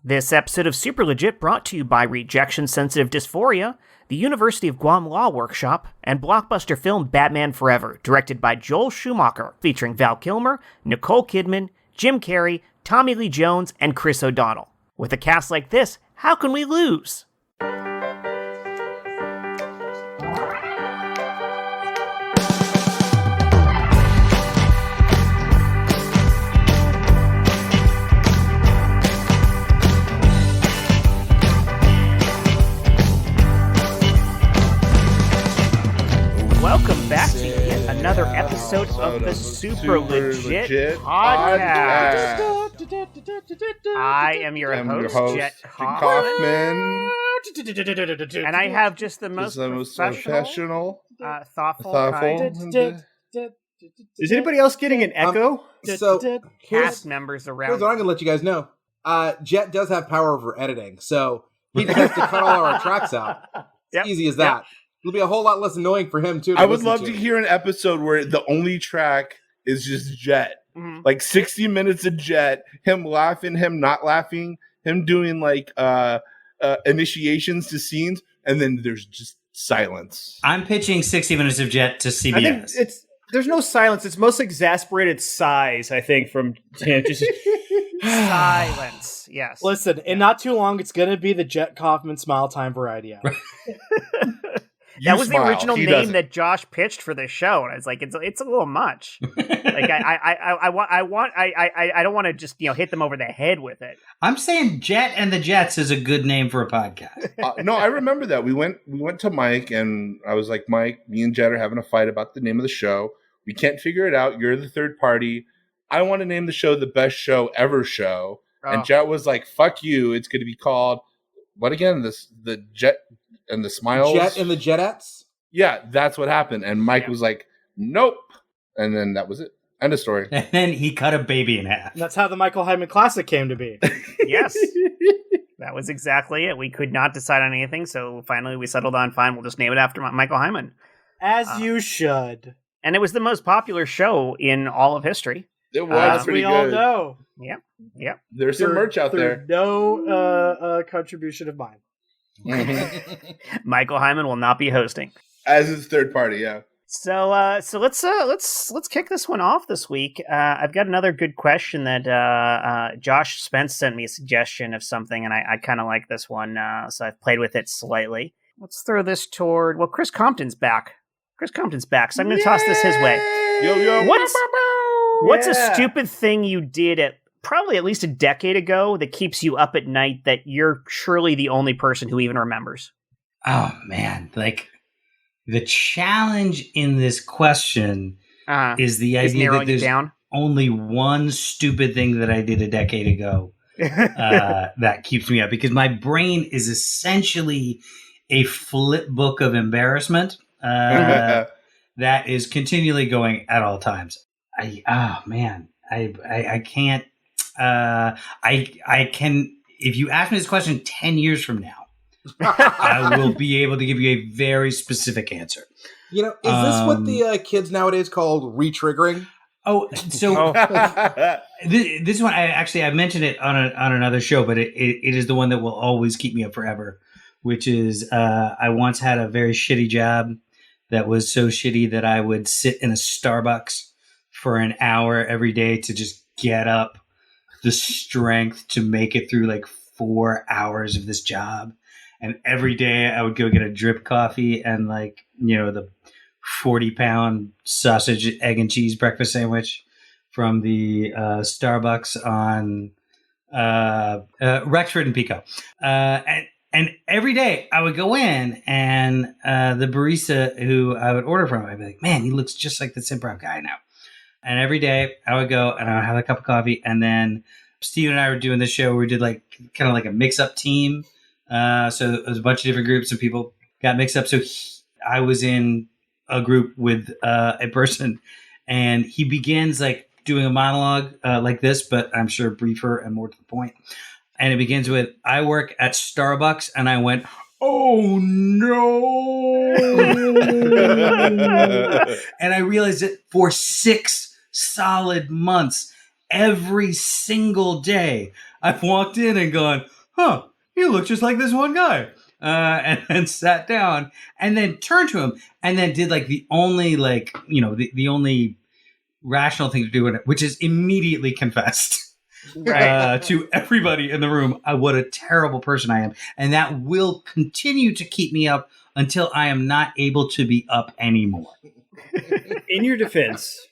This episode of Super Legit brought to you by Rejection-Sensitive Dysphoria, the University of Guam Law Workshop, and blockbuster film Batman Forever, directed by Joel Schumacher, featuring Val Kilmer, Nicole Kidman, Jim Carrey, Tommy Lee Jones, and Chris O'Donnell. With a cast like this, how can we lose? Welcome back to yet another episode of the Super Legit Podcast. I am your host, Jet Kaufman. And I have just the most professional, thoughtful. Is anybody else getting an echo? So cast members around. Here's what I'm going to let you guys know. Jet does have power over editing, so he just has to cut all our tracks out. It's easy as that. It'll be a whole lot less annoying for him, too. I would love to hear an episode where the only track is just Jet. Mm-hmm. Like 60 minutes of Jet, him laughing, him not laughing, him doing like initiations to scenes, and then there's just silence. I'm pitching 60 minutes of Jet to CBS. I think there's no silence. It's most exasperated sighs, I think, from just silence. Yes. Listen, in not too long, it's going to be the Jet Kaufman Smile Time Variety Hour. That was the original name that Josh pitched for this show, and I was like, it's a little much. Like I don't want to just hit them over the head with it. I'm saying Jet and the Jets is a good name for a podcast. No, I remember that we went to Mike, and I was like, Mike, me and Jet are having a fight about the name of the show. We can't figure it out. You're the third party. I want to name the show the Best Show Ever Show, and Jet was like, "Fuck you! It's going to be called what again? The Jet." And the smiles. Jet and the Jetettes? Yeah, that's what happened. And Mike was like, nope. And then that was it. End of story. And then he cut a baby in half. And that's how the Michael Heiman Classic came to be. Yes. That was exactly it. We could not decide on anything, so finally we settled on, fine, we'll just name it after Michael Heiman. As you should. And it was the most popular show in all of history. It was pretty good. As we all know. Yep. There's some merch out there. No contribution of mine. Michael Heiman will not be hosting as his third party. Yeah. So let's kick this one off this week. I've got another good question that Josh Spence sent me a suggestion of something, and I kind of like this one. So I've played with it slightly. Let's throw this toward. Well, Chris Compton's back. So I'm going to toss this his way. Yo. What's a stupid thing you did at probably at least a decade ago that keeps you up at night that you're surely the only person who even remembers? Oh, man. Like, the challenge in this question is the idea that there's only one stupid thing that I did a decade ago that keeps me up. Because my brain is essentially a flip book of embarrassment that is continually going at all times. I can't. I can, if you ask me this question 10 years from now, I will be able to give you a very specific answer. Is this what the kids nowadays call re-triggering? Oh, so this one, I mentioned it on another show, but it is the one that will always keep me up forever, which is I once had a very shitty job that was so shitty that I would sit in a Starbucks for an hour every day to just get up the strength to make it through like 4 hours of this job. And every day I would go get a drip coffee and the 40-pound sausage, egg, and cheese breakfast sandwich from the Starbucks on Rexford and Pico. And every day I would go in and the barista who I would order from, I'd be like, man, he looks just like this improv guy now. And every day I would go and I would have a cup of coffee. And then Steve and I were doing this show where we did kind of like a mix-up team. So it was a bunch of different groups of people got mixed up. So I was in a group with a person, and he begins doing a monologue like this, but I'm sure briefer and more to the point. And it begins with, I work at Starbucks, and I went, oh no. And I realized that for 6 solid months, every single day I've walked in and gone, huh, you look just like this one guy. And then sat down and then turned to him and then did like the only the only rational thing to do in it, which is immediately confessed to everybody in the room what a terrible person I am. And that will continue to keep me up until I am not able to be up anymore. In your defense,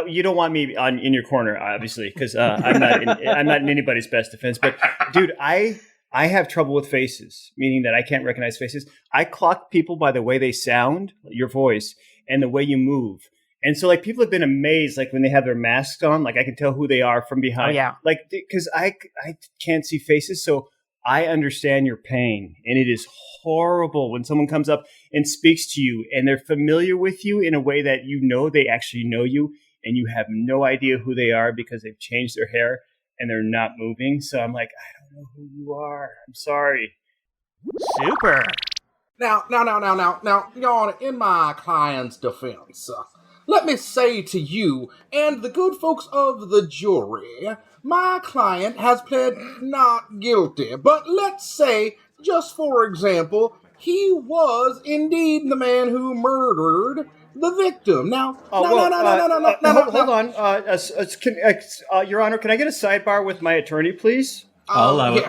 you don't want me in your corner, obviously, because I'm not in anybody's best defense. But dude, I have trouble with faces, meaning that I can't recognize faces. I clock people by the way they sound, your voice, and the way you move. And so, like, people have been amazed, like, when they have their masks on, like, I can tell who they are from behind. Oh, yeah. Like, because I can't see faces, so I understand your pain. And it is horrible when someone comes up and speaks to you, and they're familiar with you in a way that you know they actually know you, and you have no idea who they are because they've changed their hair, and they're not moving. So I'm like, I don't know who you are. I'm sorry. Super. Now, Your Honor, in my client's defense, let me say to you and the good folks of the jury, my client has pled not guilty. But let's say, just for example, he was indeed the man who murdered the victim. Now, Hold on. Your Honor, can I get a sidebar with my attorney, please? I'll allow it.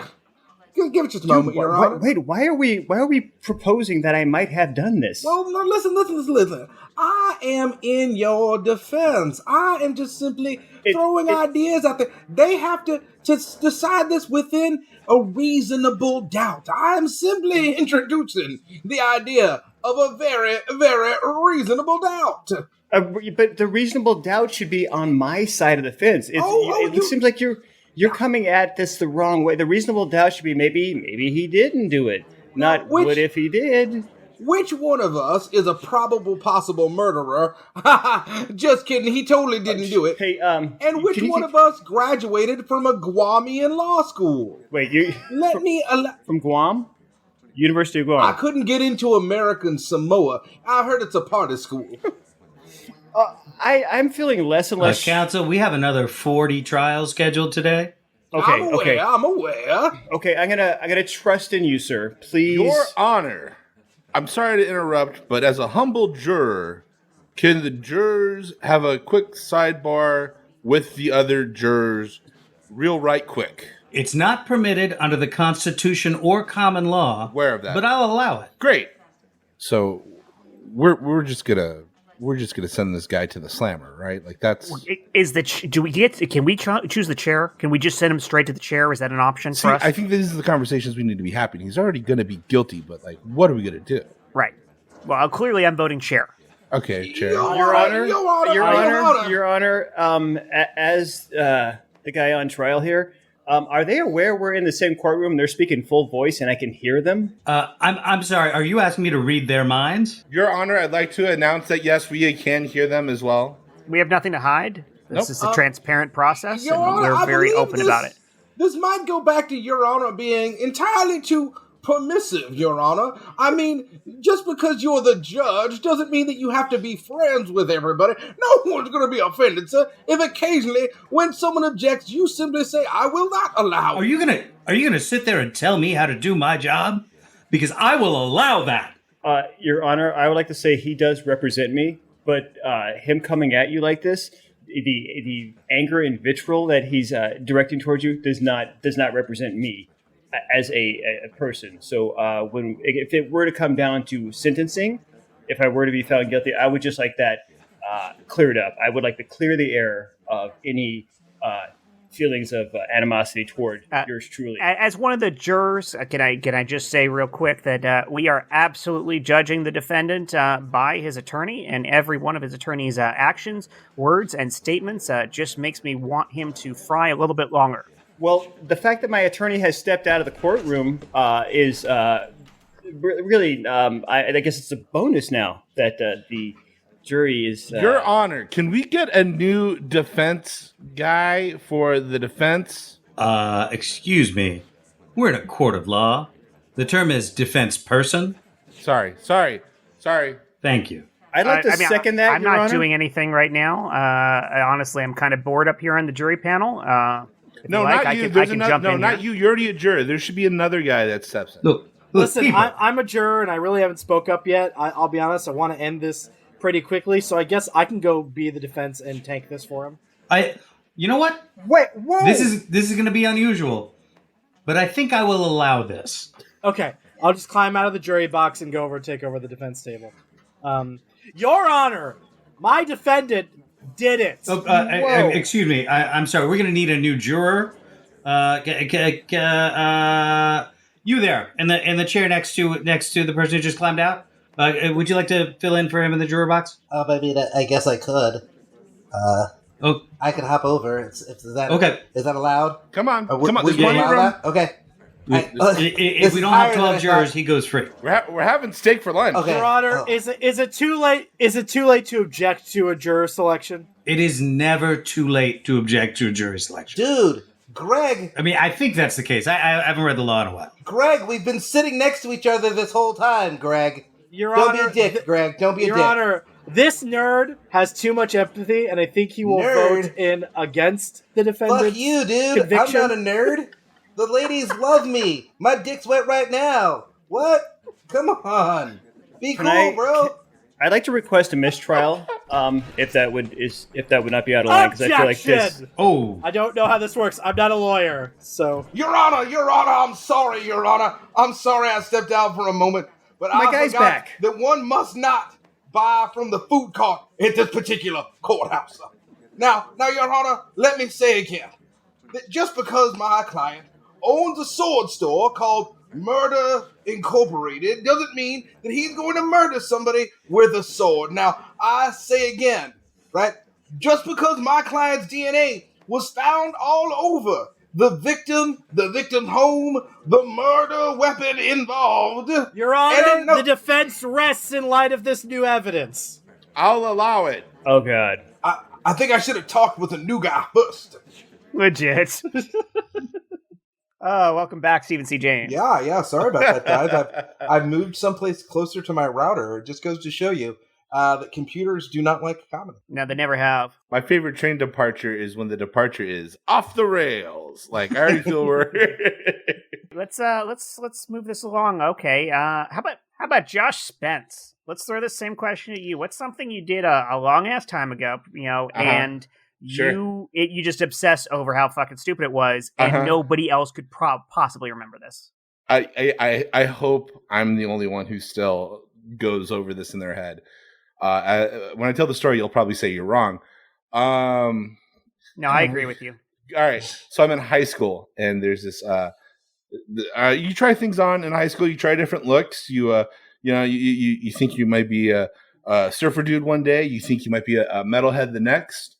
Give it just a moment, Your Honor. Wait, why are we proposing that I might have done this? Well, no, listen. I am in your defense. I am just simply throwing ideas out there. They have to decide this within a reasonable doubt. I am simply introducing the idea of a very, very reasonable doubt. But the reasonable doubt should be on my side of the fence. It seems like you're coming at this the wrong way. The reasonable doubt should be maybe he didn't do it. Not what if he did. Which one of us is a probable possible murderer? Just kidding. He totally didn't do it. Hey, and which one of us graduated from a Guamian law school? Wait, from Guam? University of Guam. I couldn't get into American Samoa. I heard it's a party school. I'm feeling less and less. Counsel, we have another 40 trials scheduled today. Okay, I'm aware. Okay, I'm gonna trust in you, sir. Please. Your Honor, I'm sorry to interrupt, but as a humble juror, can the jurors have a quick sidebar with the other jurors, real right quick? It's not permitted under the Constitution or common law. Aware of that, but I'll allow it. Great. So we're just gonna send this guy to the slammer, right? Like that's can we choose the chair? Can we just send him straight to the chair? Is that an option for us? I think these are the conversations we need to be having. He's already going to be guilty, but like, what are we going to do? Right. Well, clearly I'm voting chair. Okay, chair. Your Honor. As the guy on trial here, are they aware we're in the same courtroom and they're speaking full voice and I can hear them? I'm sorry. Are you asking me to read their minds? Your Honor, I'd like to announce that yes, we can hear them as well. We have nothing to hide. This is a transparent process, and Honor, we're very open about it. This might go back to Your Honor being entirely too permissive, Your Honor. I mean, just because you're the judge doesn't mean that you have to be friends with everybody. No one's going to be offended, sir. If occasionally, when someone objects, you simply say, I will not allow it. Are you gonna sit there and tell me how to do my job? Because I will allow that. Your Honor, I would like to say he does represent me, but him coming at you like this, the anger and vitriol that he's directing towards you does not represent me as a person. So if it were to come down to sentencing, if I were to be found guilty, I would just like that cleared up. I would like to clear the air of any feelings of animosity toward yours truly. As one of the jurors, can I just say real quick that we are absolutely judging the defendant by his attorney, and every one of his attorney's actions, words, and statements just makes me want him to fry a little bit longer. Well, the fact that my attorney has stepped out of the courtroom is really, I guess it's a bonus now that the jury is... Your Honor, can we get a new defense guy for the defense? Excuse me. We're in a court of law. The term is defense person. Sorry. Thank you. I'd like to second that, I'm Your not Honor. doing anything right now. Honestly, I'm kind of bored up here on the jury panel. No, not you. There's another. No, not you. You're already a juror. There should be another guy that steps in. Look, Listen, people. I'm a juror, and I really haven't spoke up yet. I'll be honest. I want to end this pretty quickly, so I guess I can go be the defense and tank this for him. You know what? Wait, whoa! This is going to be unusual, but I think I will allow this. Okay, I'll just climb out of the jury box and go over and take over the defense table. Your Honor, my defendant did it. Excuse me. I'm sorry. We're going to need a new juror. You there in the chair next to the person who just climbed out. Would you like to fill in for him in the juror box? I mean, I guess I could. I could hop over. Is that okay? Is that allowed? Come on, Would come on. you allow that? Okay. If we don't have 12 jurors, he goes free. We're having steak for lunch. Okay. Your Honor, is it too late? Is it too late to object to a juror selection? It is never too late to object to a jury selection. Dude, Greg. I mean, I think that's the case. I haven't read the law in a while. Greg, we've been sitting next to each other this whole time, Greg. Your Don't Honor, be a dick, Greg. Don't be a dick. Your Honor, this nerd has too much empathy, and I think he will vote in against the defendant. Fuck you, dude. Conviction. I'm not a nerd. The ladies love me. My dick's wet right now. What? Come on. Be cool, bro. I'd like to request a mistrial, if that would not be out of line, because I feel like this. Oh, I don't know how this works. I'm not a lawyer, so. Your Honor, I'm sorry, Your Honor. I'm sorry I stepped out for a moment, but My I guy's forgot back. that one must not buy from the food cart at this particular courthouse. Now, Your Honor, let me say again that just because my client owns a sword store called Murder Incorporated doesn't mean that he's going to murder somebody with a sword. Now, I say again, right? Just because my client's DNA was found all over the victim's home, the murder weapon involved. Your Honor, the defense rests in light of this new evidence. I'll allow it. Oh, God. I think I should have talked with the new guy first. Legit. Oh, welcome back, Stephen C. James. Yeah. Sorry about that, guys. I've moved someplace closer to my router. It just goes to show you that computers do not like comedy. No, they never have. My favorite train departure is when the departure is off the rails. Like I already feel we're Let's move this along. Okay. How about Josh Spence? Let's throw the same question at you. What's something you did a long ass time ago, and Sure. you just obsessed over how fucking stupid it was, and nobody else could possibly remember this. I hope I'm the only one who still goes over this in their head. When I tell the story, you'll probably say you're wrong. No, I agree with you. All right, so I'm in high school, and there's this. You try things on in high school. You try different looks. You think you might be a surfer dude one day. You think you might be a metalhead the next.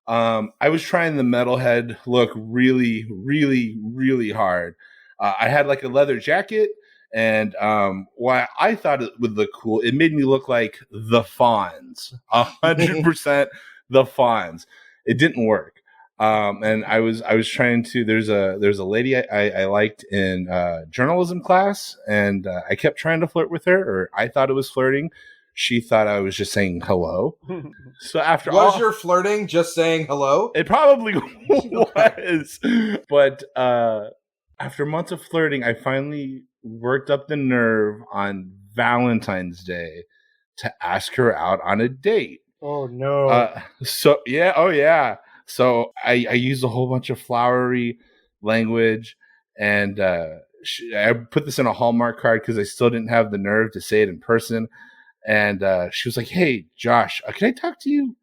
I was trying the metalhead look really, really, really hard. I had like a leather jacket, and why I thought it would look cool, it made me look like the Fonz, 100% the Fonz. It didn't work, and I was trying to. There's a lady I liked in journalism class, and I kept trying to flirt with her, or I thought it was flirting. She thought I was just saying hello. So after Was your flirting just saying hello? it probably was. But after months of flirting, I finally worked up the nerve on Valentine's Day to ask her out on a date. Oh, no. So I used a whole bunch of flowery language, and I put this in a Hallmark card because I still didn't have the nerve to say it in person. And she was like, "Hey, Josh, can I talk to you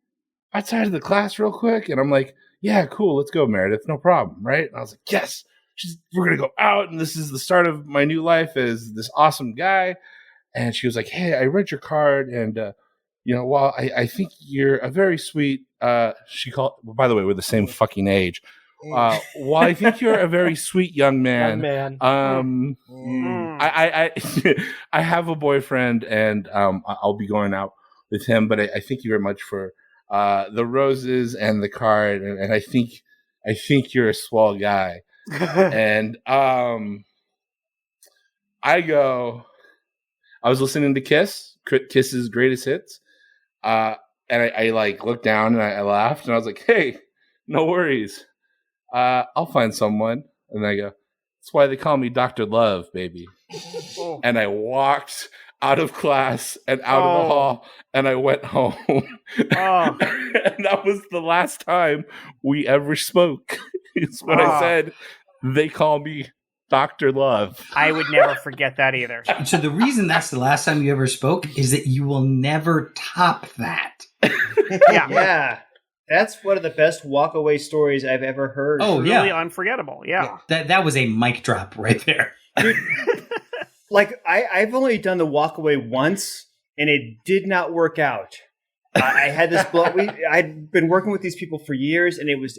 outside of the class real quick?" And I'm like, "Yeah, cool. Let's go, Meredith. No problem." Right? And I was like, "Yes, we're going to go out. And this is the start of my new life as this awesome guy." And she was like, "Hey, I read your card. And, while I think you're a very sweet," she called, by the way, we're the same fucking age. While I think you're a very sweet young man, I have a boyfriend, and I'll be going out with him. But I thank you very much for the roses and the card, and I think you're a swell guy. And I was listening to Kiss's greatest hits, And I like looked down and I laughed and I was like, hey, no worries. I'll find someone. And I go, that's why they call me Dr. Love, baby. Oh. And I walked out of class and out of the hall and I went home. Oh. And that was the last time we ever spoke. It's when I said, they call me Dr. Love. I would never forget that either. So the reason that's the last time you ever spoke is that you will never top that. Yeah. That's one of the best walk-away stories I've ever heard. Oh, Really yeah. unforgettable. Yeah. That was a mic drop right there. Dude, like, I've only done the walk-away once, and it did not work out. I had this I'd been working with these people for years, and it was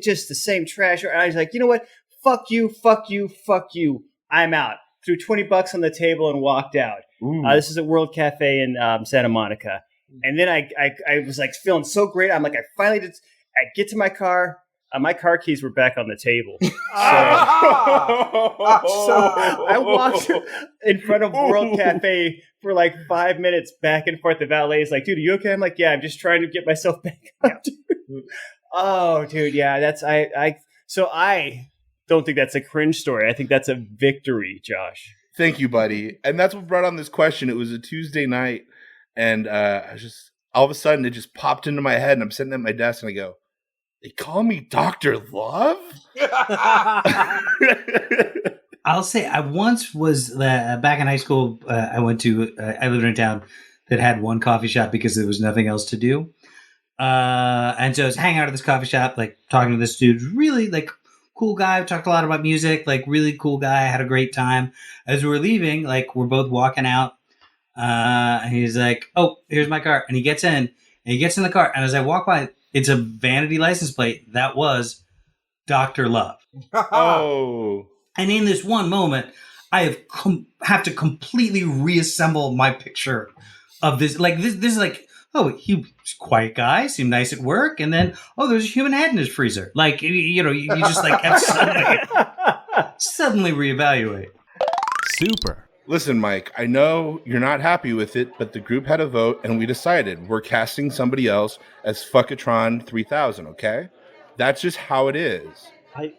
just the same trash. And I was like, you know what? Fuck you, fuck you, fuck you. I'm out. Threw $20 on the table and walked out. This is at World Cafe in Santa Monica. And then I was like feeling so great. I'm like, I get to my car. My car keys were back on the table. So I walked in front of World Cafe for like 5 minutes back and forth. The valet's like, dude, are you okay? I'm like, yeah, I'm just trying to get myself back up. Oh, dude, yeah, so I don't think that's a cringe story. I think that's a victory, Josh. Thank you, buddy. And that's what brought on this question. It was a Tuesday night, and I was just all of a sudden it just popped into my head, and I'm sitting at my desk, and I go, "They call me Dr. Love?" I'll say I once was back in high school. I lived in a town that had one coffee shop because there was nothing else to do. And so I was hanging out at this coffee shop, like talking to this dude, really like cool guy. We talked a lot about music, like really cool guy. I had a great time. As we were leaving, like we're both walking out. And he's like, "Oh, here's my car." And he gets in the car. And as I walk by, it's a vanity license plate that was Dr. Love. Oh. And in this one moment, I have to completely reassemble my picture of this. Like this is like, oh, he was a quiet guy, seemed nice at work, and then there's a human head in his freezer. Like you just like have suddenly reevaluate. Super. Listen, Mike, I know you're not happy with it, but the group had a vote, and we decided we're casting somebody else as Fuckatron 3000. Okay, that's just how it is. I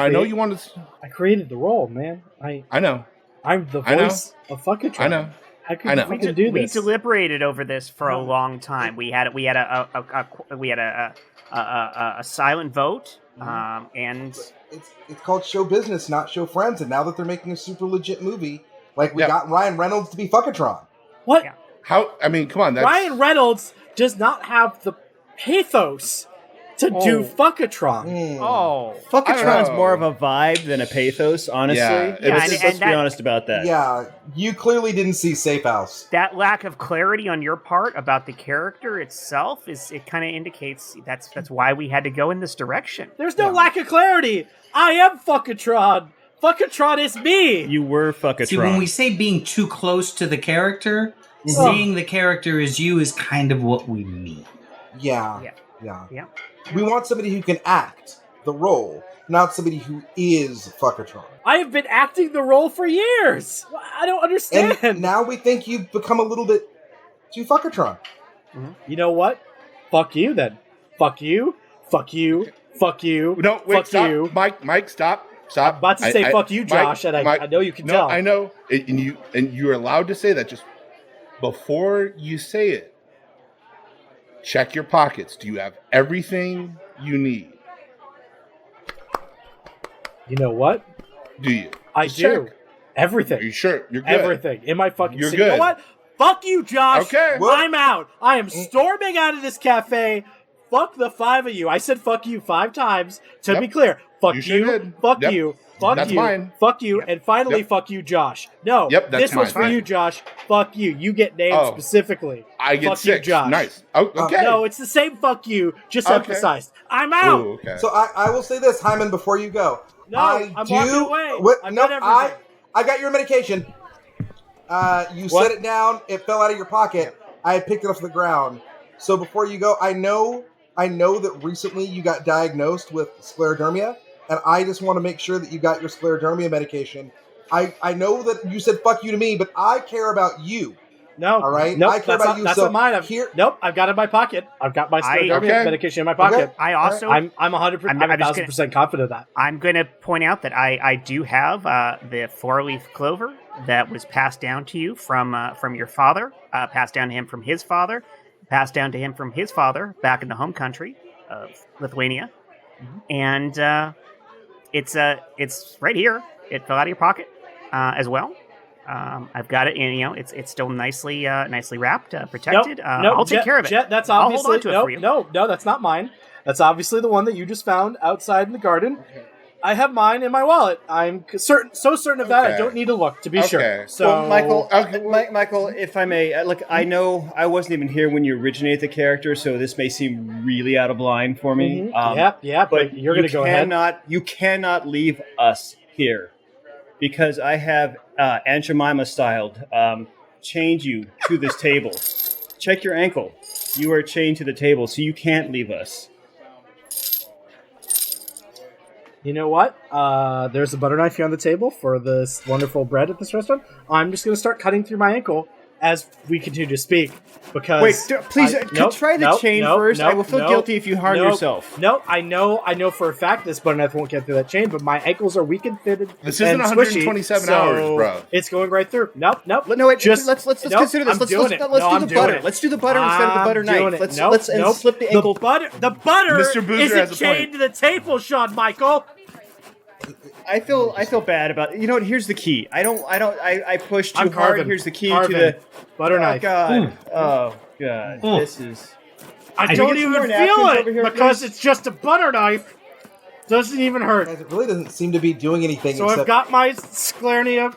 know you want to. I created the role, man. I know. I'm the voice of Fuckatron. I know. How can we do We this? deliberated over this for a long time. We had a silent vote, and It's called show business, not show friends. And now that they're making a super legit movie, like we got Ryan Reynolds to be Fuckatron. What? Yeah. How? I mean, come on. Ryan Reynolds does not have the pathos to do Fuckatron. Fuckatron's more of a vibe than a pathos, honestly. Let's be honest about that. Yeah, you clearly didn't see Safe House. That lack of clarity on your part about the character itself it kind of indicates that's why we had to go in this direction. There's no lack of clarity. I am Fuckatron. Fuckatron is me. You were Fuckatron. See, when we say being too close to the character, seeing the character as you is kind of what we mean. Yeah. We want somebody who can act the role, not somebody who is Fuckatron. I have been acting the role for years. I don't understand. And now we think you've become a little bit too Fuckatron. You know what? Fuck you then. Fuck you. Fuck you. Fuck you. No, wait, fuck stop. you. Mike, stop. I'm about to say fuck you, Josh, and I know you can tell. I know. And you're allowed to say that. Just before you say it, check your pockets. Do you have everything you need? You know what? Do you? I do. Check. Everything. Are you sure? You're good. Everything. In my fucking You're seat. good. You know what? Fuck you, Josh. Okay. I'm out. I am storming out of this cafe. Fuck the five of you. I said fuck you 5 times. To be clear. Fuck You sure you. did. Fuck Yep. you. Fuck That's you. mine. Fuck you. And finally, fuck you, Josh. No. Yep, that's this was mine. for you, Josh. Fuck you. You get named specifically. I get fuck 6. You, Josh. Nice. Oh, okay. No, it's the same fuck you, just emphasized. I'm out. Ooh, okay. So I will say this, Hyman, before you go. No, I'm walking away. I've got everything. I got your medication. You set it down. It fell out of your pocket. I had picked it off the ground. So before you go, I know that recently you got diagnosed with sclerodermia, and I just want to make sure that you got your sclerodermia medication. I know that you said fuck you to me, but I care about you. No. All right? Nope, I care that's about not, you. That's so not mine. Nope, I've got it in my pocket. I've got my sclerodermia medication in my pocket. Okay. I also, I'm 100%, I'm 1,000% confident of that. I'm going to point out that I do have the 4-leaf clover that was passed down to you from your father, passed down to him from his father, passed down to him from his father back in the home country of Lithuania, and it's right here. It fell out of your pocket as well. I've got it, and it's still nicely wrapped, protected. Nope, I'll take care of it. Jet, that's I'll obviously hold on to it for you. No, that's not mine. That's obviously the one that you just found outside in the garden. I have mine in my wallet. I'm so certain of that. I don't need to look to be sure. So, Michael, if I may, look, I know I wasn't even here when you originated the character, so this may seem really out of line for me. But you're going to go ahead. You cannot leave us here because I have Aunt Jemima styled chained you to this table. Check your ankle. You are chained to the table, so you can't leave us. You know what? There's a butter knife here on the table for this wonderful bread at this restaurant. I'm just going to start cutting through my ankle as we continue to speak. Because wait, please try the chain first. I will feel guilty if you harm yourself. No, I know for a fact this butter knife won't get through that chain, but my ankles are weak and fitted. This isn't 127 hours, bro. It's going right through. Nope. No, wait. Let's consider this. Let's do the butter. Let's do the butter instead of the butter knife. Let's slip the ankle. The butter Mr. Boozer isn't has a chained to the table, Shawn Michael. I feel bad about it. You know what? Here's the key. I pushed too hard. Here's the key to the butter knife. Oh god. This is. I don't even feel it because it's just a butter knife. Doesn't even hurt. Guys, it really doesn't seem to be doing anything. So I've got my sclerodermia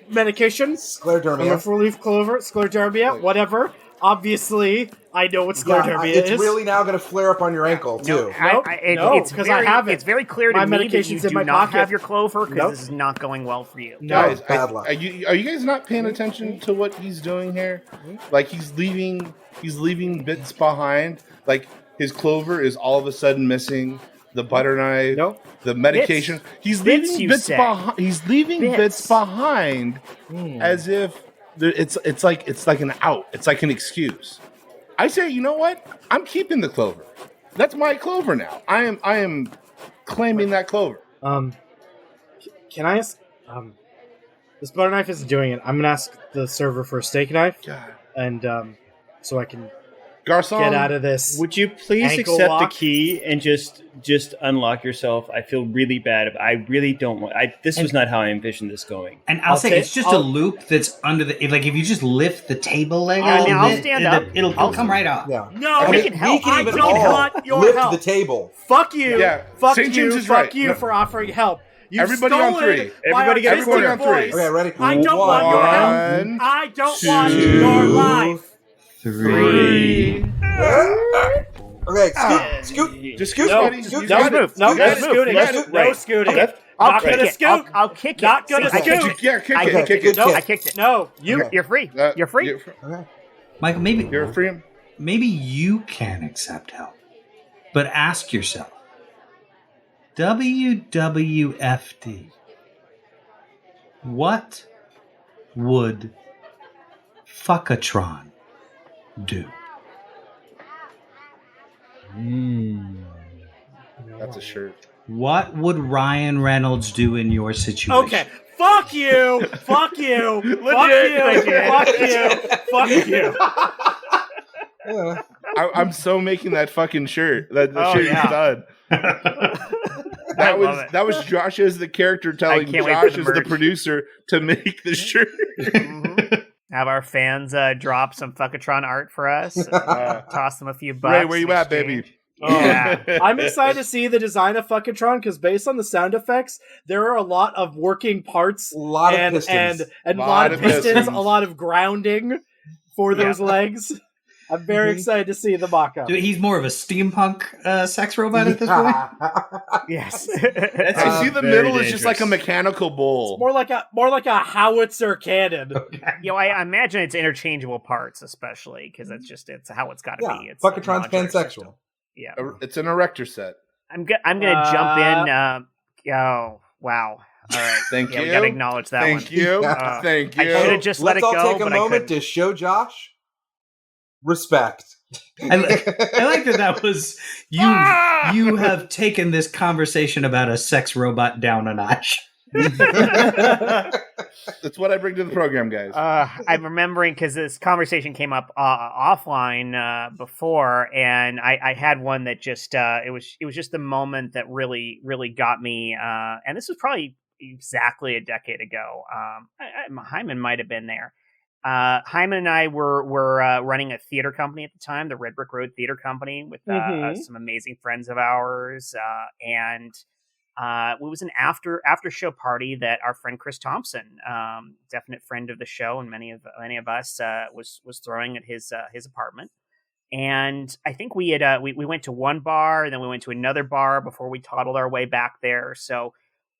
medication. Sclerodermia. 4-leaf clover, sclerodermia, whatever. Obviously, I know what sclerodermia is. It's really now going to flare up on your ankle, too. It's because I have it. It's very clear to me that you do not have your clover because this is not going well for you. Guys, are you guys not paying attention to what he's doing here? Like he's leaving bits behind. Like his clover is all of a sudden missing. The butter knife, the medication. He's leaving bits behind. He's leaving bits behind, as if it's like an out. It's like an excuse. I say, you know what? I'm keeping the clover. That's my clover now. I am claiming that clover. Can I ask? This butter knife isn't doing it. I'm gonna ask the server for a steak knife, and so I can Garçon, get out of this. Would you please accept the key and just unlock yourself? I feel really bad. I really don't want. This was not how I envisioned this going. And I'll say it's just a loop that's under the. Like if you just lift the table leg out, I'll stand up. It'll come right off. Yeah. No, we can help. I don't want your lift help. the table. Fuck you. Yeah. Fuck St. you. James is Fuck right. you for offering help. Everybody on three. Everybody get a corner on three. Okay, ready? I don't want your help. I don't want your life. 3. Okay, scoot. Just scoot, No, buddy. scoot. You got No, it. no You got it. scooting. You got it. No scooting. Okay. Not gonna scoot. I'll kick it. Not gonna See, scoot. Yeah, kick it. Kick good it. kick. I kicked it. No, You're free. You're free. Okay. Michael, You're free. maybe you can accept help, but ask yourself: WWFD. What would Fuckatron do? That's a shirt. What would Ryan Reynolds do in your situation? Okay. Fuck you. Fuck you. Fuck you. Fuck you. I'm so making that fucking shirt. The shirt is done. That was Josh as the character telling Josh as the producer to make the shirt. Have our fans drop some Fuckatron art for us. Toss them a few bucks. Ray, where you at, baby? Yeah. I'm excited to see the design of Fuckatron because based on the sound effects, there are a lot of working parts, A lot of pistons, a lot of pistons, a lot of grounding for those legs. I'm very excited to see the mock-up. Dude, he's more of a steampunk sex robot at this point. Yes. I see the middle is just like a mechanical bull. It's more like a howitzer cannon. I imagine it's interchangeable parts, especially because it's how it's got to be. It's Fuckatron's pansexual. Yeah, It's an erector set. I'm gonna jump in. Oh wow. All right. Thank Yeah, you. we gotta acknowledge that one. Thank you. Uh, Thank I you. should have just let Let's it all go, take a but I moment couldn't. to show Josh respect. I like that was you. You have taken this conversation about a sex robot down a notch. That's what I bring to the program, guys. I'm remembering because this conversation came up offline before, and I had one that just it was just the moment that really got me. And this was probably exactly a decade ago. Heiman might have been there. Heiman and I were running a theater company at the time, the Red Brick Road Theater Company, with some amazing friends of ours, and it was an after show party that our friend Chris Thompson, definite friend of the show and many of us, was throwing at his apartment. And I think we had we went to one bar, and then we went to another bar before we toddled our way back there. So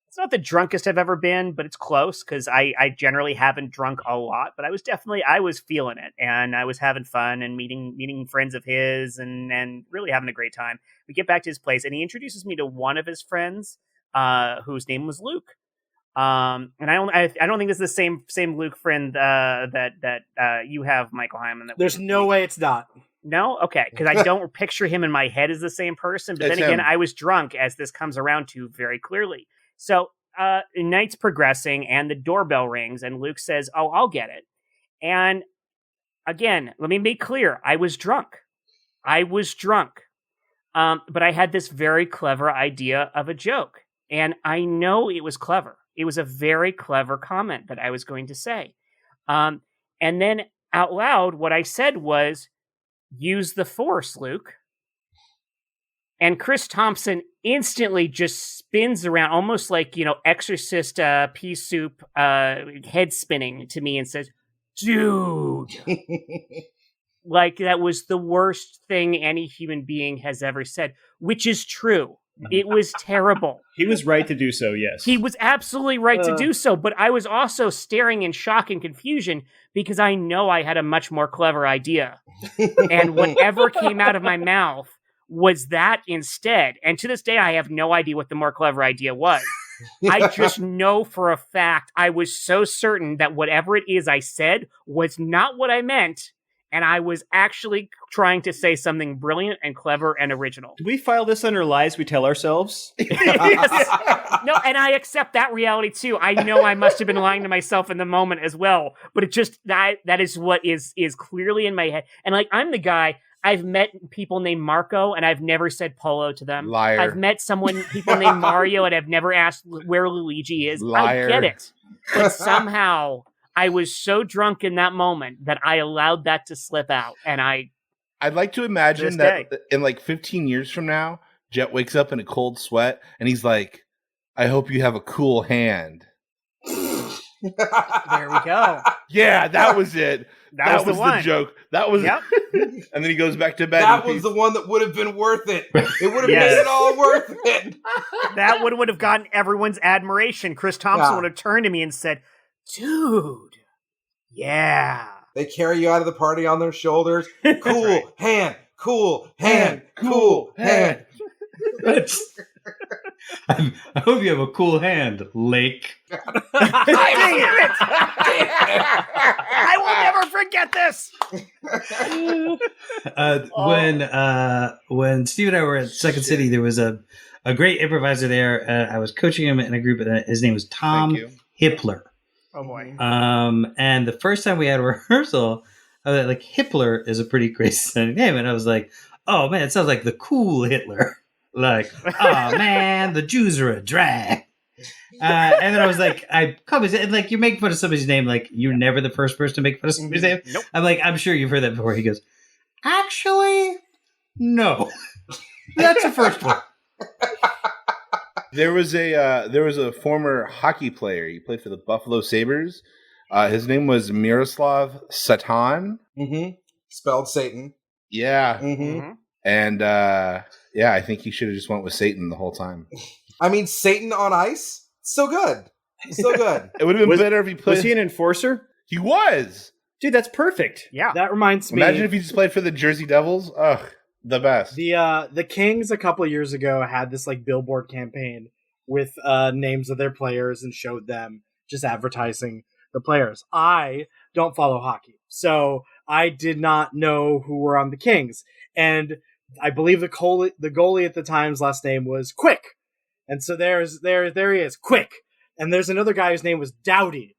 it's not the drunkest I've ever been, but it's close because I generally haven't drunk a lot. But I was feeling it, and I was having fun and meeting friends of his and really having a great time. We get back to his place, and he introduces me to one of his friends, whose name was Luke. And I don't think this is the same Luke friend that you have, Michael Heiman. There's no way it's not. No? Okay, because I don't picture him in my head as the same person. But It's then again, him. I was drunk, as this comes around to very clearly. So night's progressing, and the doorbell rings, and Luke says, "Oh, I'll get it." And again, let me make clear, I was drunk. But I had this very clever idea of a joke, and I know it was clever. It was a very clever comment that I was going to say. And then out loud, what I said was, "Use the Force, Luke." And Chris Thompson instantly just spins around, almost like, Exorcist pea soup head spinning to me and says, "Dude." Like that was the worst thing any human being has ever said, which is true. It was terrible. He was right to do so, yes. He was absolutely right to do so, but I was also staring in shock and confusion because I know I had a much more clever idea. And whatever came out of my mouth was that instead. And to this day, I have no idea what the more clever idea was. I just know for a fact I was so certain that whatever it is I said was not what I meant, and I was actually trying to say something brilliant and clever and original. Do we file this under lies we tell ourselves? Yes. No, and I accept that reality too. I know I must have been lying to myself in the moment as well, but it just that is what is clearly in my head. And like, I'm the guy, I've met people named Marco, and I've never said polo to them. Liar. I've met people named Mario, and I've never asked where Luigi is. Liar. I get it. But somehow I was so drunk in that moment that I allowed that to slip out. And I'd like to imagine that in like 15 years from now, Jet wakes up in a cold sweat, and he's like, "I hope you have a cool hand." there we go. Yeah, that was it. That was the one. joke. That was Yep. And then he goes back to bed. That was the one that would have been worth it. It would have Yes. made it all worth it. That would have gotten everyone's admiration. Chris Thompson Yeah. would have turned to me and said, "Dude, yeah." They carry you out of the party on their shoulders. Cool hand, cool hand, cool hand. I hope you have a cool hand, Lake. Dang it! I will never forget this. When Steve and I were at Second City, there was a great improviser there. I was coaching him in a group. His name was Tom Thank you. Hippler. Oh boy. And the first time we had a rehearsal, I was like, Hippler is a pretty great sounding name. And I was like, oh man, it sounds like the cool Hitler. Like, oh man, the Jews are a drag. And then I was like, like, you're making fun of somebody's name. Like, you're never the first person to make fun of somebody's name. Nope. I'm like, I'm sure you've heard that before. He goes, actually, no. That's the first one. There was a former hockey player. He played for the Buffalo Sabres. His name was Miroslav Satan. Mm-hmm. Spelled Satan. Yeah. Mm-hmm. And yeah, I think he should have just went with Satan the whole time. I mean, Satan on ice? So good. So good. It would have been better if he played. Was he an enforcer? He was. Dude, that's perfect. Yeah. That reminds me. Imagine if he just played for the Jersey Devils. Ugh, the best. The Kings a couple of years ago had this like billboard campaign with names of their players and showed them, just advertising the players. I don't follow hockey, so I did not know who were on the Kings. And I believe the goalie at the time's last name was Quick. And so there he is, Quick. And there's another guy whose name was Dowdy.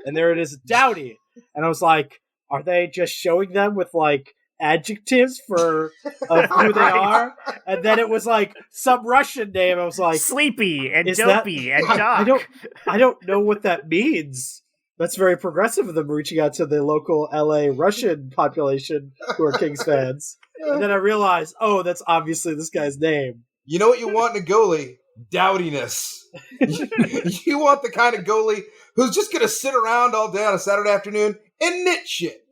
And there it is, Dowdy. And I was like, are they just showing them with like adjectives for who they are? And then it was like some Russian name. I was like, Sleepy and Dopey and Doc. I don't know what that means. That's very progressive of them reaching out to the local LA Russian population who are Kings fans. And then I realized, oh, that's obviously this guy's name. You know what you want in a goalie? Dowdiness. You want the kind of goalie who's just going to sit around all day on a Saturday afternoon and knit shit.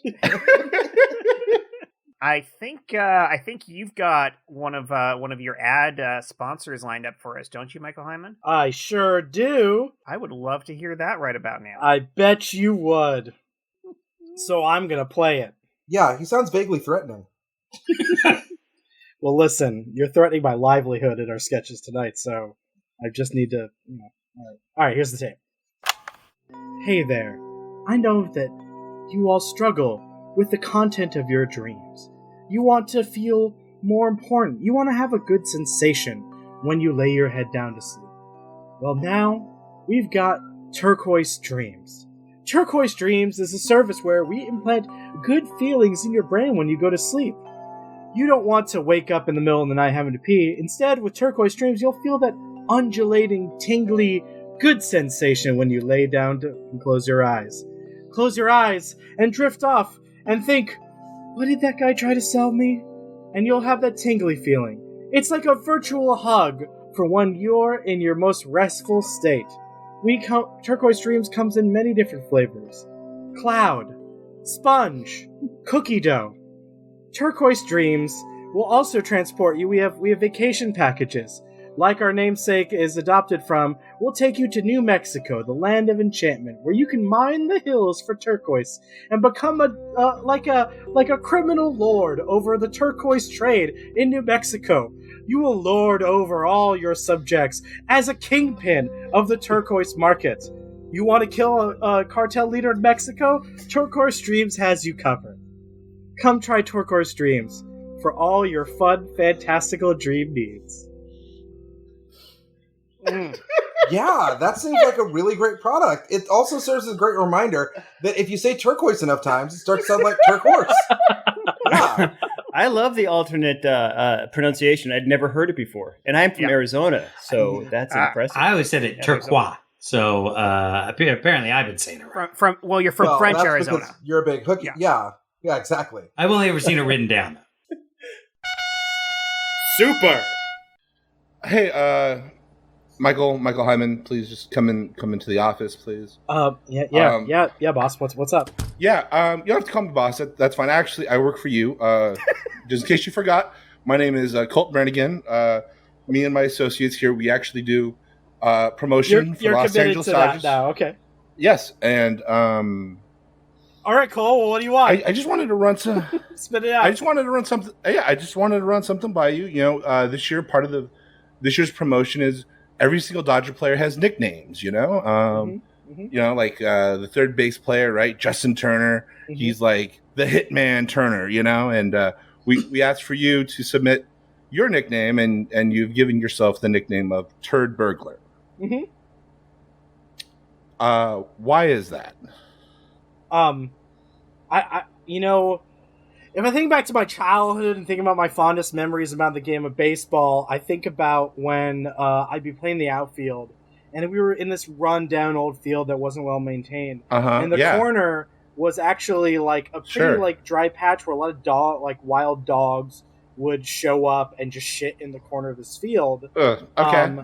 I think you've got one of your ad sponsors lined up for us, don't you, Michael Heiman? I sure do. I would love to hear that right about now. I bet you would. So I'm going to play it. Yeah, he sounds vaguely threatening. Well, listen, you're threatening my livelihood in our sketches tonight, so I just need to... All right, here's the tape. Hey there. I know that you all struggle with the content of your dreams. You want to feel more important. You want to have a good sensation when you lay your head down to sleep. Well, now we've got Turquoise Dreams. Turquoise Dreams is a service where we implant good feelings in your brain when you go to sleep. You don't want to wake up in the middle of the night having to pee. Instead, with Turquoise Dreams, you'll feel that undulating, tingly, good sensation when you lay down and close your eyes. Close your eyes and drift off and think, what did that guy try to sell me? And you'll have that tingly feeling. It's like a virtual hug for when you're in your most restful state. Turquoise Dreams comes in many different flavors. Cloud, sponge, cookie dough. Turquoise Dreams will also transport you. We have vacation packages. Like our namesake is adopted from, we'll take you to New Mexico, the land of enchantment, where you can mine the hills for turquoise and become like a criminal lord over the turquoise trade in New Mexico. You will lord over all your subjects as a kingpin of the turquoise market. You want to kill a cartel leader in Mexico? Turquoise Dreams has you covered. Come try Turquoise Dreams for all your fun, fantastical dream needs. Yeah, that seems like a really great product. It also serves as a great reminder that if you say turquoise enough times, it starts to sound like turquoise. Yeah. I love the alternate pronunciation. I'd never heard it before. And I'm from Arizona, so that's impressive. I always said it turquoise. So apparently I've been saying it right. You're from French that's Arizona. You're a big hooky. Yeah, exactly. I've only ever seen it written down. Super. Hey, Michael Heiman, please just come into the office, please. Yeah, boss. What's up? Yeah, you don't have to call me boss. That's fine. Actually, I work for you. Just in case you forgot, my name is Colt Brannigan. Me and my associates here, we actually do promotion for Los Angeles Dodgers. Now, okay. Yes, and all right, Cole. Well, what do you want? I just wanted to run some. Spit it out. I just wanted to run something. Yeah, I just wanted to run something by you. You know, this year part of this year's promotion is every single Dodger player has nicknames. You know, you know, like the third base player, right? Justin Turner. Mm-hmm. He's like the Hitman Turner. You know, and we asked for you to submit your nickname, and you've given yourself the nickname of Turd Burglar. Mm-hmm. Why is that? I you know, if I think back to my childhood and think about my fondest memories about the game of baseball, I think about when I'd be playing the outfield, and we were in this run-down old field that wasn't well maintained, and the corner was actually like a pretty like dry patch where a lot of wild dogs would show up and just shit in the corner of this field.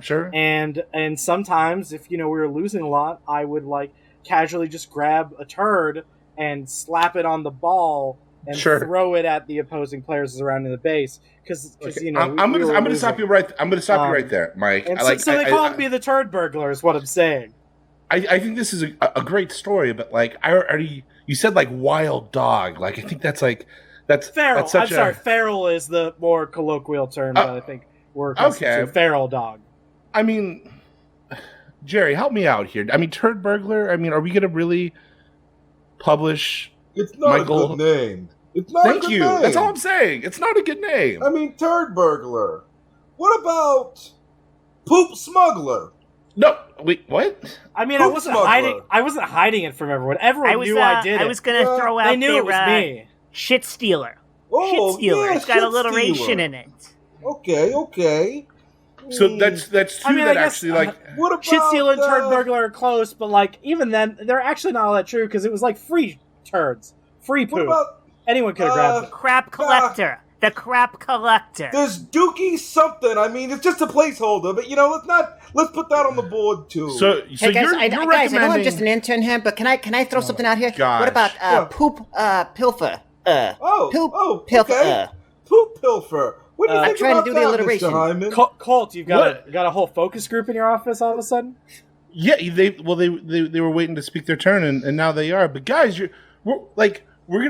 Sure. And sometimes, if you know we were losing a lot, I would like casually just grab a turd and slap it on the ball and throw it at the opposing players surrounding the base. Because you know, I'm gonna stop you right. I'm gonna stop you right there, Mike. And so they called me the Turd Burglar, is what I'm saying. I think this is a great story, but like you said like wild dog. Like I think that's feral. I'm sorry, feral is the more colloquial term that I think we're accustomed to. Feral dog. I mean, Jerry, help me out here. I mean, Turd Burglar. I mean, are we going to really publish? It's not Michael? a good name. It's not a Thank good you. name. That's all I'm saying. It's not a good name. I mean, Turd Burglar. What about Poop Smuggler? No, wait, what? I mean, Poop smuggler. I wasn't hiding it from everyone. Everyone knew I did it. I was gonna throw out They knew there, it was me. Shit Stealer. Oh, Shit Stealer. yeah, It's got Shit alliteration Stealer. in it. Okay. So that's two I mean, I that guess, actually like. What about Shit Stealer and Turd Burglar are close, but like even then, they're actually not all that true because it was like free turds, free What poop. about Anyone could have grabbed it. Crap Collector. The Crap Collector. there's Dookie something? I mean, it's just a placeholder, but let's put that on the board too. So Hey guys, you're I know I'm recommending? just an intern here, but can I throw something out here? gosh. What about Yeah. poop pilfer? Oh, pilfer. okay. Poop Pilfer. What do you I'm think trying to about do the that, alliteration. Mr. Heiman? Colt, you've got a whole focus group in your office all of a sudden. Yeah, they were waiting to speak their turn, and now they are. But guys, we're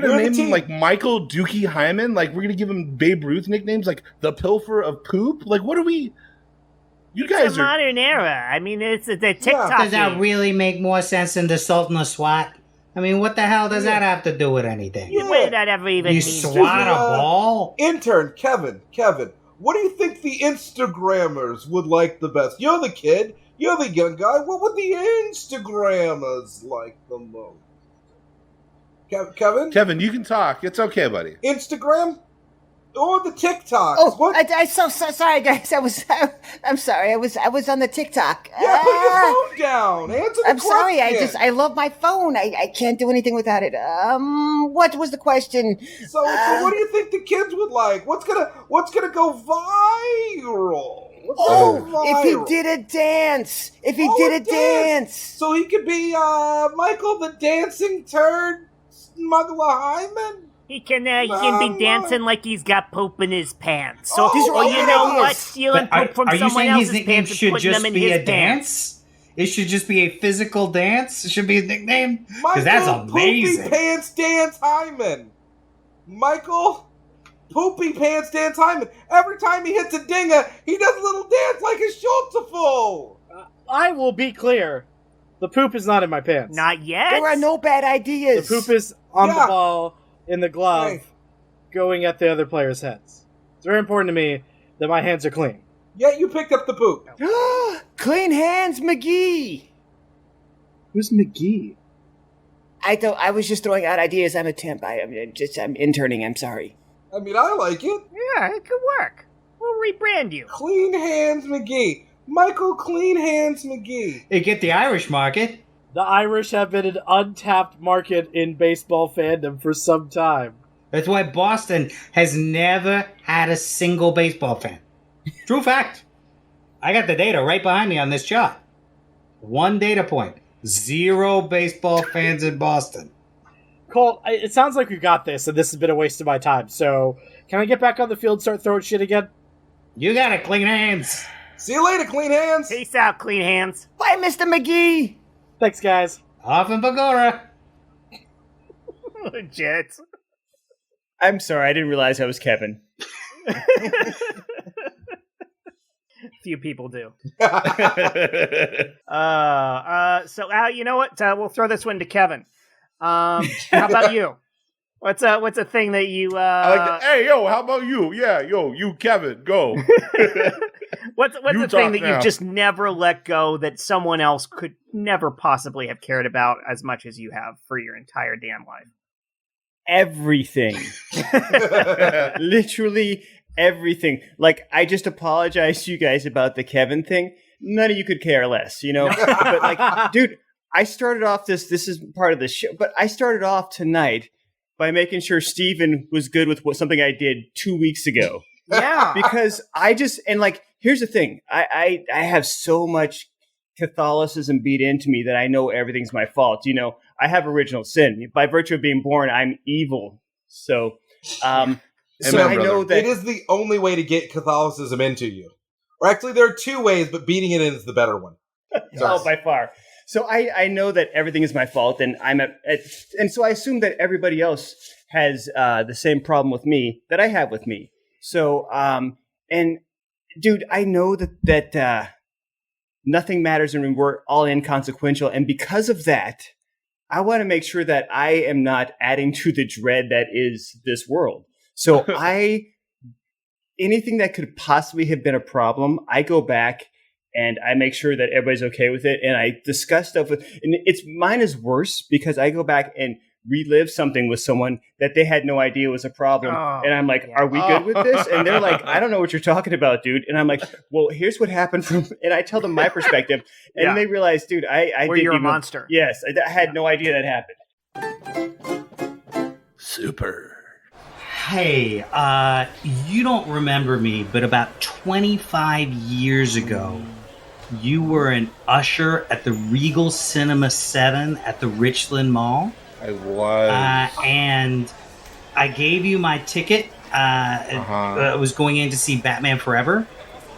gonna You're the name him team. like Michael Dookie Heiman. Like we're gonna give him Babe Ruth nicknames, like the Pilfer of Poop. Like what are we? You It's guys a are. modern era. I mean, it's the TikTok. Does that really make more sense than the Sultan of SWAT? I mean, what the hell does that have to do with anything? Yeah. What did that ever even You mean? swat a ball? Intern Kevin, what do you think the Instagrammers would like the best? You're the kid. You're the young guy. What would the Instagrammers like the most? Kevin? Kevin, you can talk. It's okay, buddy. Instagram? Or the TikToks? Oh, What? I'm so sorry, guys. I'm sorry. I was on the TikTok. Yeah, put your phone down. Answer the I'm sorry. question. I love my phone. I can't do anything without it. What was the question? So what do you think the kids would like? What's gonna go viral? What's gonna go If he viral? did a dance. If he Oh, did a a dance. So he could be Michael the Dancing Turd Smuggler Hyman? He can be Mama. dancing like he's got poop in his pants. So, Oh, these are or all you good know ideas. what? Stealing But poop from are you someone saying his else's nickname pants and should putting just them in be his a pants. dance? It should just be a physical dance? It should be a nickname? Michael Because that's Poopy amazing. Pants Dance Hyman. Michael Poopy Pants Dance Hyman. Every time he hits a dinger, he does a little dance like his shorts are full. I will be clear. The poop is not in my pants. Not yet. There are no bad The ideas. poop is on Yeah. the ball, in the glove, Hey. going at the other player's heads. It's very important to me that my hands are clean. Yeah, you picked up the poop. Clean hands, McGee. Who's McGee? I was just throwing out ideas. I'm a temp. I'm interning. I'm sorry. I mean, I like it. Yeah, it could work. We'll rebrand you. Clean Hands McGee. Michael Clean Hands McGee. It get the Irish market. The Irish have been an untapped market in baseball fandom for some time. That's why Boston has never had a single baseball fan. True fact. I got the data right behind me on this chart. One data point. 0 baseball fans in Boston. Colt, it sounds like we got this, and this has been a waste of my time. So, can I get back on the field and start throwing shit again? You got to clean hands. See you later, Clean Hands. Peace out, clean hands. Bye, Mr. McGee. Thanks, guys. Off in Bagora. Legit. I'm sorry, I didn't realize I was Kevin. Few people do. So Al, you know what? We'll throw this one to Kevin. How about you? What's a thing that you I like that. Hey, yo, how about you? Yeah, yo, you, Kevin, go. what's You a thing talk that now. you've just never let go that someone else could never possibly have cared about as much as you have for your entire damn life? Everything. Literally everything. Like, I just apologize to you guys about the Kevin thing. None of you could care less, you know? But, like, dude, I started off this is part of the show, but I started off tonight by making sure Steven was good with something I did 2 weeks ago. Yeah. Because here's the thing. I have so much Catholicism beat into me that I know everything's my fault. You know, I have original sin. By virtue of being born, I'm evil. So, so Amen, I know brother. that It is the only way to get Catholicism into you. Or actually, there are 2 ways, but beating it in is the better one. Oh, by far. So I know that everything is my fault, and and so I assume that everybody else has the same problem with me that I have with me. So and dude, I know that nothing matters and we're all inconsequential. And because of that, I want to make sure that I am not adding to the dread that is this world. So anything that could possibly have been a problem, I go back and I make sure that everybody's okay with it. And I discuss stuff and mine is worse because I go back and relive something with someone that they had no idea was a problem. And I'm like, are we good with this? And they're like, I don't know what you're talking about, dude. And I'm like, well, here's what happened and I tell them my perspective. And they realize, dude, I didn't you're even, a monster. Yes. I had no idea that happened. Super. Hey, you don't remember me, but about 25 years ago, you were an usher at the Regal Cinema 7 at the Richland Mall. I was. And I gave you my ticket. I was going in to see Batman Forever.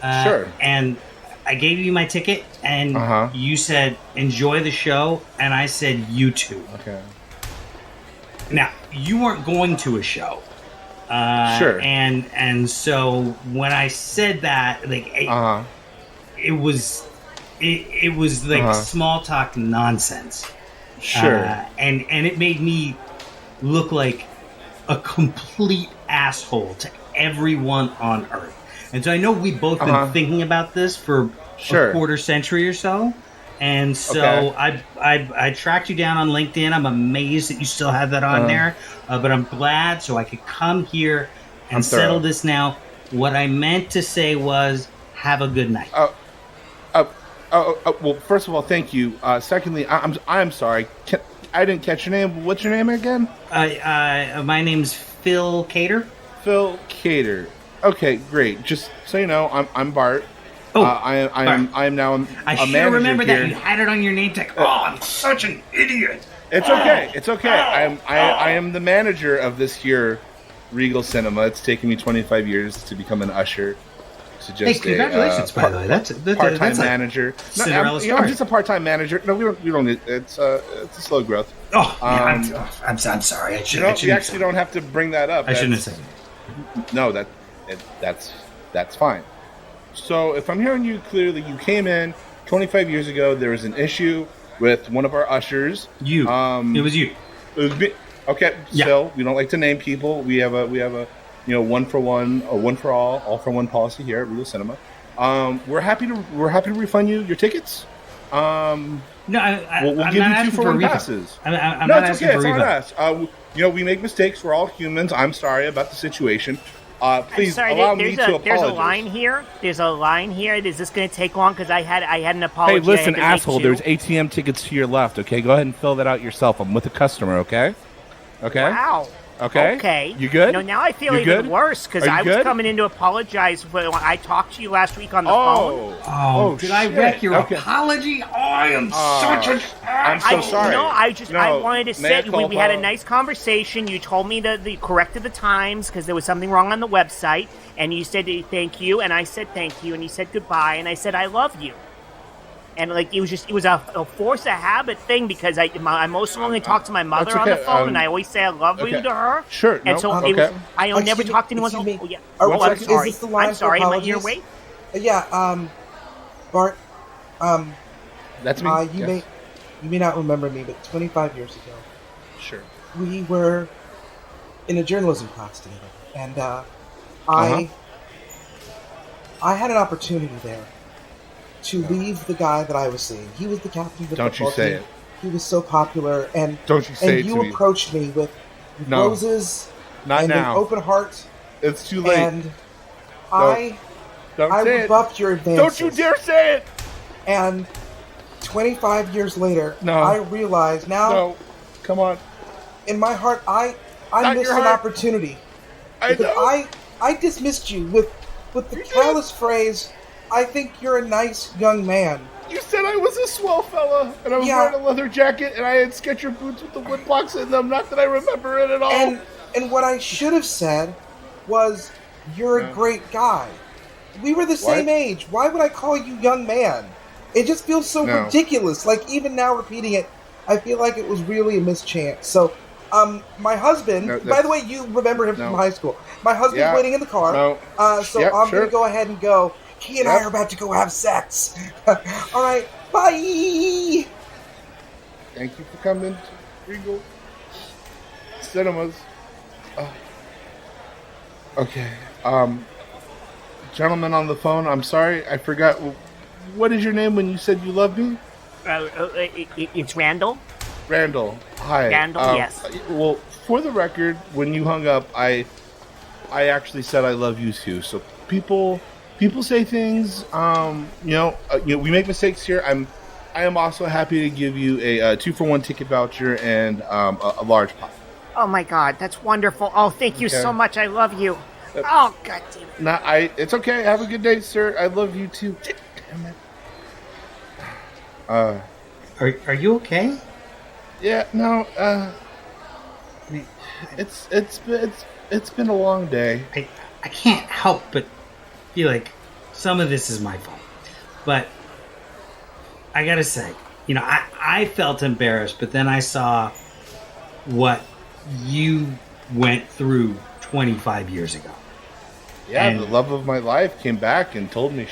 Sure. And I gave you my ticket, and you said, enjoy the show. And I said, you too. Okay. Now, you weren't going to a show. Sure. And so when I said that, like, it was like small talk nonsense. Sure. And it made me look like a complete asshole to everyone on Earth. And so I know we've both been thinking about this for a quarter century or so. And so I tracked you down on LinkedIn. I'm amazed that you still have that on there. But I'm glad so I could come here and settle this now. What I meant to say was, have a good night. Well, first of all, thank you. Secondly, I'm sorry. I didn't catch your name. What's your name again? My name's Phil Cater. Phil Cater. Okay, great. Just so you know, I'm Bart. I am now a I should manager remember here. that you had it on your name tag. Oh, I'm such an idiot. It's okay. It's okay. I am the manager of this here Regal Cinema. It's taken me 25 years to become an usher. Hey, congratulations! By the way, that's part-time manager. Cinderella story. I'm just a part-time manager. No, we don't. It's a slow growth. Oh, I'm sorry. I you actually don't have to bring that up. I shouldn't have said it. No, that's fine. So if I'm hearing you clearly, you came in 25 years ago. There was an issue with one of our ushers. It was you. It was me. Okay, yeah. So we don't like to name people. We have a one for one, or one for all for one policy here at Regal Cinema. We're happy to refund you your tickets. No, we'll give you 2 for 1 passes. I'm not asking for a refund. It's on us. We make mistakes. We're all humans. I'm sorry about the situation. Please allow me to apologize. There's a line here. Is this going to take long? Because I had an apology. Hey, listen, asshole. There's ATM tickets to your left. Okay, go ahead and fill that out yourself. I'm with a customer. Okay. Wow. Okay. You good? No, now I feel even worse because I was coming in to apologize when I talked to you last week on the phone. Oh, did I wreck your apology? Oh, I am such an I'm so sorry. I wanted to say we had a nice conversation. You told me to corrected the times because there was something wrong on the website, and you said thank you, and I said thank you, and you said goodbye, and I said I love you. And it was a force of habit thing because I mostly only talk to my mother on the phone, and I always say I love you to her. Sure. And so I never talk to anyone. I'm sorry. Is this the line I'm sorry. for Am I here? Wait. Yeah. Bart. That's me. You may not remember me, but 25 years ago, sure, we were in a journalism class together, and I had an opportunity there to leave the guy that I was seeing. He was the captain of the football team. He was so popular, and you approached me with roses and an open heart. It's too late. And I rebuffed your advances. Don't you dare say it! And 25 years later, I realize now. No, come on. In my heart, I missed an opportunity. I dismissed you with the callous phrase, I think you're a nice young man. You said I was a swell fella, and I was wearing a leather jacket, and I had Sketcher boots with the wood blocks in them. Not that I remember it at all. And what I should have said was, you're a great guy. We were the same age. Why would I call you young man? It just feels so ridiculous. Like, even now repeating it, I feel like it was really a mischance. So, my husband, by the way, you remember him from high school. My husband's waiting in the car. So I'm going to go ahead and go. He and I are about to go have sex. All right, bye. Thank you for coming to Regal Cinemas. Okay. Gentleman on the phone, I'm sorry, I forgot. What is your name when you said you love me? It's Randall. Randall. Hi. Randall, yes. Well, for the record, when you hung up, I actually said I love you too. So people say things. We make mistakes here. I am also happy to give you a 2-for-1 ticket voucher and a large pop. Oh my God, that's wonderful. Oh, thank you so much. I love you. Oh, God damn it. It's okay. Have a good day, sir. I love you too. Damn it. Are you okay? Yeah. No. It's been a long day. I can't help but feel like some of this is my fault. But I gotta say, I felt embarrassed, but then I saw what you went through 25 years ago. Yeah, and the love of my life came back and told me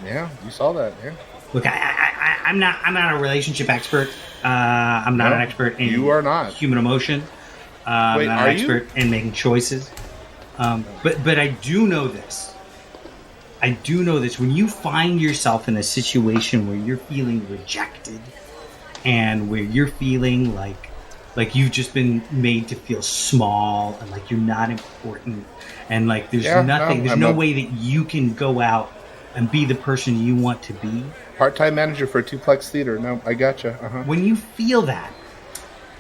yeah, you saw that, yeah. Look, I'm not a relationship expert. I'm not an expert in you are not. Human emotion. I'm not an expert in making choices. But I do know this. When you find yourself in a situation where you're feeling rejected and where you're feeling like you've just been made to feel small and like you're not important and like there's no way that you can go out and be the person you want to be. Part-time manager for a Tuplex Theater. No, I gotcha. When you feel that,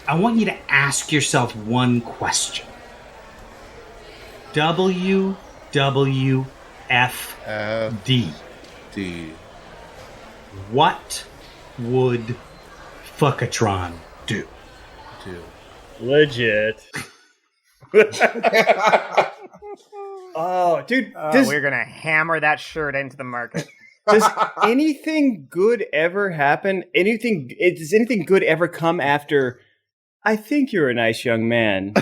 I want you to ask yourself one question. WWFD. D. What would Fuckatron do? Legit. Oh, dude. We're going to hammer that shirt into the market. Does anything good ever happen? Does anything good ever come after, I think you're a nice young man?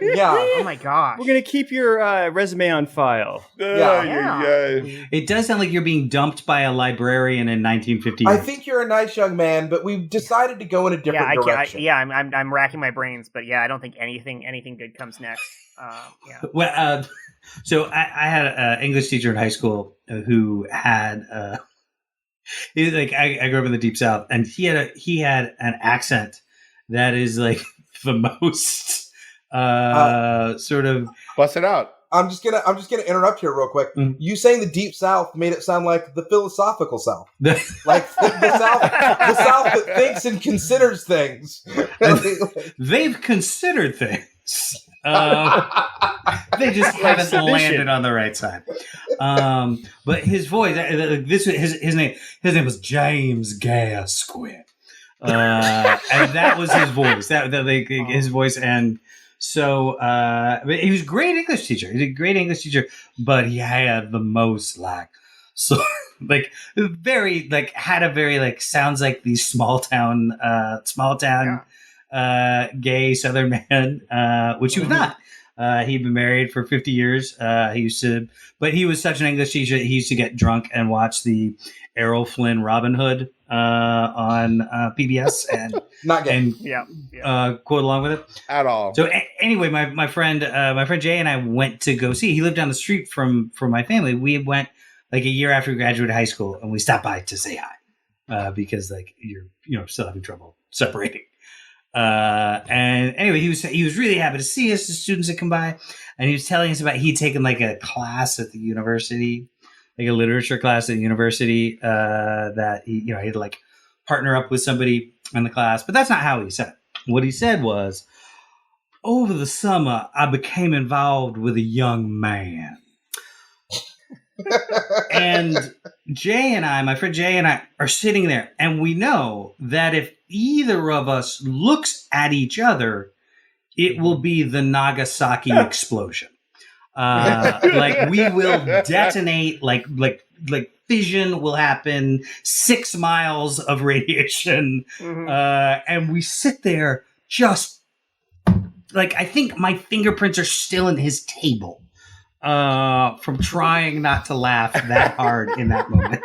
Yeah. Oh my gosh. We're going to keep your resume on file. Yeah. It does sound like you're being dumped by a librarian in 1958. I think you're a nice young man, but we've decided to go in a different direction. I'm racking my brains, but yeah, I don't think anything good comes next. Yeah. Well, so I had an English teacher in high school who had I grew up in the Deep South, and he had an accent that is like the most sort of bust it out. I'm just gonna interrupt here real quick. Mm. You saying the Deep South made it sound like the philosophical South, like the South that thinks and considers things. They've considered things. They just haven't landed on the right side. But his voice, his name was James Gasquet, and that was his voice. His voice, and so he was a great English teacher. He's a great English teacher, but he had the most had a very sounds like these small town gay Southern man, which he was not. He'd been married for 50 years. But he was such an English teacher that he used to get drunk and watch the Errol Flynn Robin Hood on PBS and not gay. And quote along with it at all. So anyway, my friend Jay and I went to go see. He lived down the street from my family. We went like a year after we graduated high school, and we stopped by to say hi because you're still having trouble separating. And anyway, he was really happy to see us, the students that come by, and he was telling us about he'd taken like a class at the university, like a literature class at the university, that he had to like partner up with somebody in the class, but that's not how he said it. What he said was, over the summer, I became involved with a young man. And my friend Jay and I are sitting there, and we know that if either of us looks at each other, it will be the Nagasaki explosion. We will detonate, like fission will happen, 6 miles of radiation. Mm-hmm. And we sit there just I think my fingerprints are still in his table. from trying not to laugh that hard in that moment.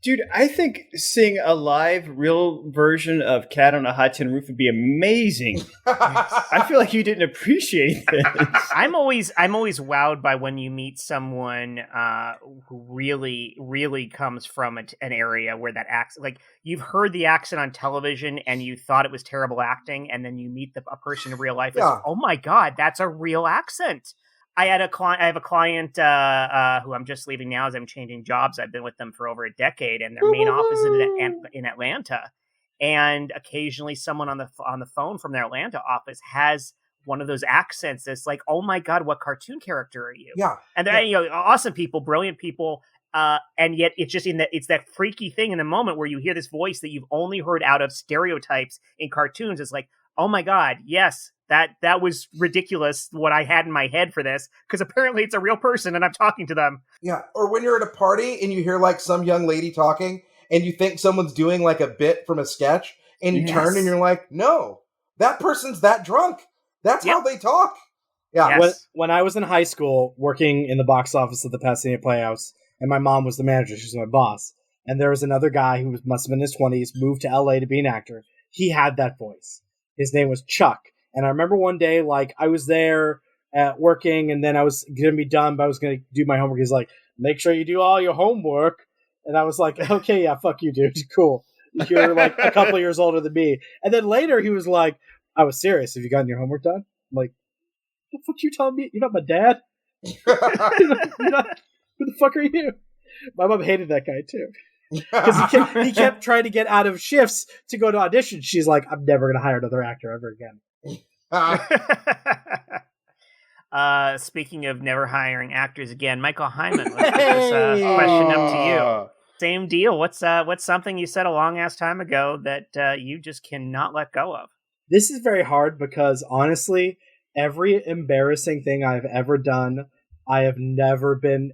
Dude, I think seeing a live, real version of Cat on a Hot Tin Roof would be amazing. I feel like you didn't appreciate this. I'm always wowed by when you meet someone who really comes from an area where that accent, like you've heard the accent on television and you thought it was terrible acting, and then you meet a person in real life. Yeah. Oh my God, that's a real accent. I have a client who I'm just leaving now as I'm changing jobs. I've been with them for over a decade, and their main office is in Atlanta. And occasionally, someone on the phone from their Atlanta office has one of those accents that's like, "Oh my God, what cartoon character are you?" Yeah, and they're awesome people, brilliant people, and yet it's just it's that freaky thing in the moment where you hear this voice that you've only heard out of stereotypes in cartoons. It's like, oh my God, yes. That was ridiculous, what I had in my head for this, because apparently it's a real person and I'm talking to them. yeah. Or when you're at a party and you hear like some young lady talking and you think someone's doing like a bit from a sketch and you turn and you're like, no, that person's that drunk. That's how they talk. Yeah. Yes. When I was in high school working in the box office of the Pasadena Playhouse, and my mom was the manager, she was my boss, and there was another guy who must have been in his 20s, moved to LA to be an actor. He had that voice. His name was Chuck. And I remember one day, like, I was there working, and then I was going to be done, but I was going to do my homework. He's like, make sure you do all your homework. And I was like, okay, yeah, fuck you, dude. Cool. You're, like, a couple of years older than me. And then later he was like, I was serious. Have you gotten your homework done? I'm like, what the fuck are you telling me? You're not my dad? Who the fuck are you? My mom hated that guy, too. Because he kept trying to get out of shifts to go to audition. She's like, I'm never going to hire another actor ever again. Speaking of never hiring actors again, Michael Heiman, let's put this question up to you. Same deal. What's something you said a long ass time ago that you just cannot let go of? This is very hard because honestly, every embarrassing thing I've ever done, I have never been.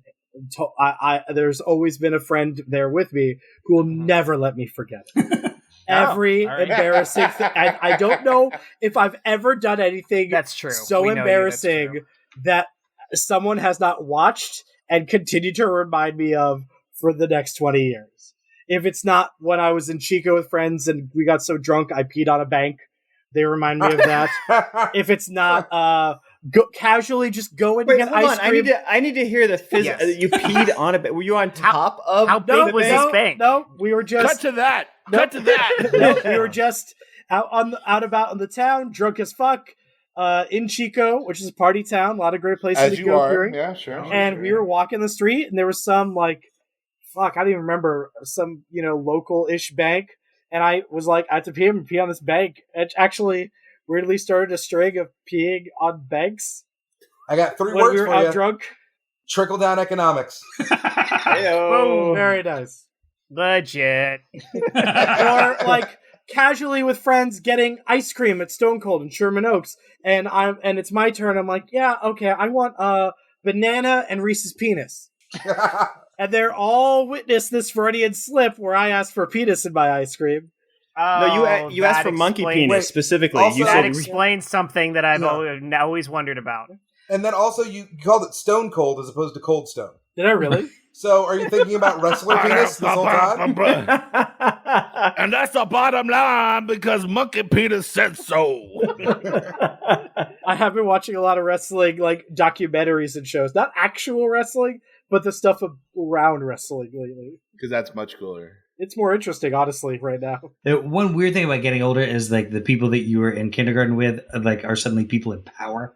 There's always been a friend there with me who will never let me forget it. Every embarrassing thing. I don't know if I've ever done anything that's true. so embarrassing that someone has not watched and continued to remind me of for the next 20 years. If it's not when I was in Chico with friends and we got so drunk I peed on a bank, they remind me of that. If it's not casually just going to get ice cream. I need to hear the physics. Yes. You peed on a bank. Were you on top of? How big was this bank? No, we were just Cut to that. Cut to that. No, we were just out about in the town, drunk as fuck, in Chico, which is a party town. A lot of great places As to you go are. during. Yeah, sure. And we were walking the street, and there was some like, I don't even remember, some local-ish bank. And I was like, I had to pee on this bank. It actually weirdly started a string of peeing on banks. I got three when words we were for out you. drunk. Trickle down economics. Oh, very nice. Legit. Or like casually with friends getting ice cream at Stone Cold in Sherman Oaks, and it's my turn. I'm like, yeah, okay, I want a banana and Reese's penis. And they're all witness this Freudian slip where I asked for penis in my ice cream. No, you asked for monkey penis specifically. Also, That explains something that I've always wondered about. And then also you called it Stone Cold as opposed to Cold Stone. Did I really? So are you thinking about wrestler penis this whole time? And that's the bottom line because Monkey Peter said so. I have been watching a lot of wrestling, like documentaries and shows. Not actual wrestling, but the stuff around wrestling lately. Because that's much cooler. It's more interesting, honestly, right now. The one weird thing about getting older is like the people that you were in kindergarten with like are suddenly people in power.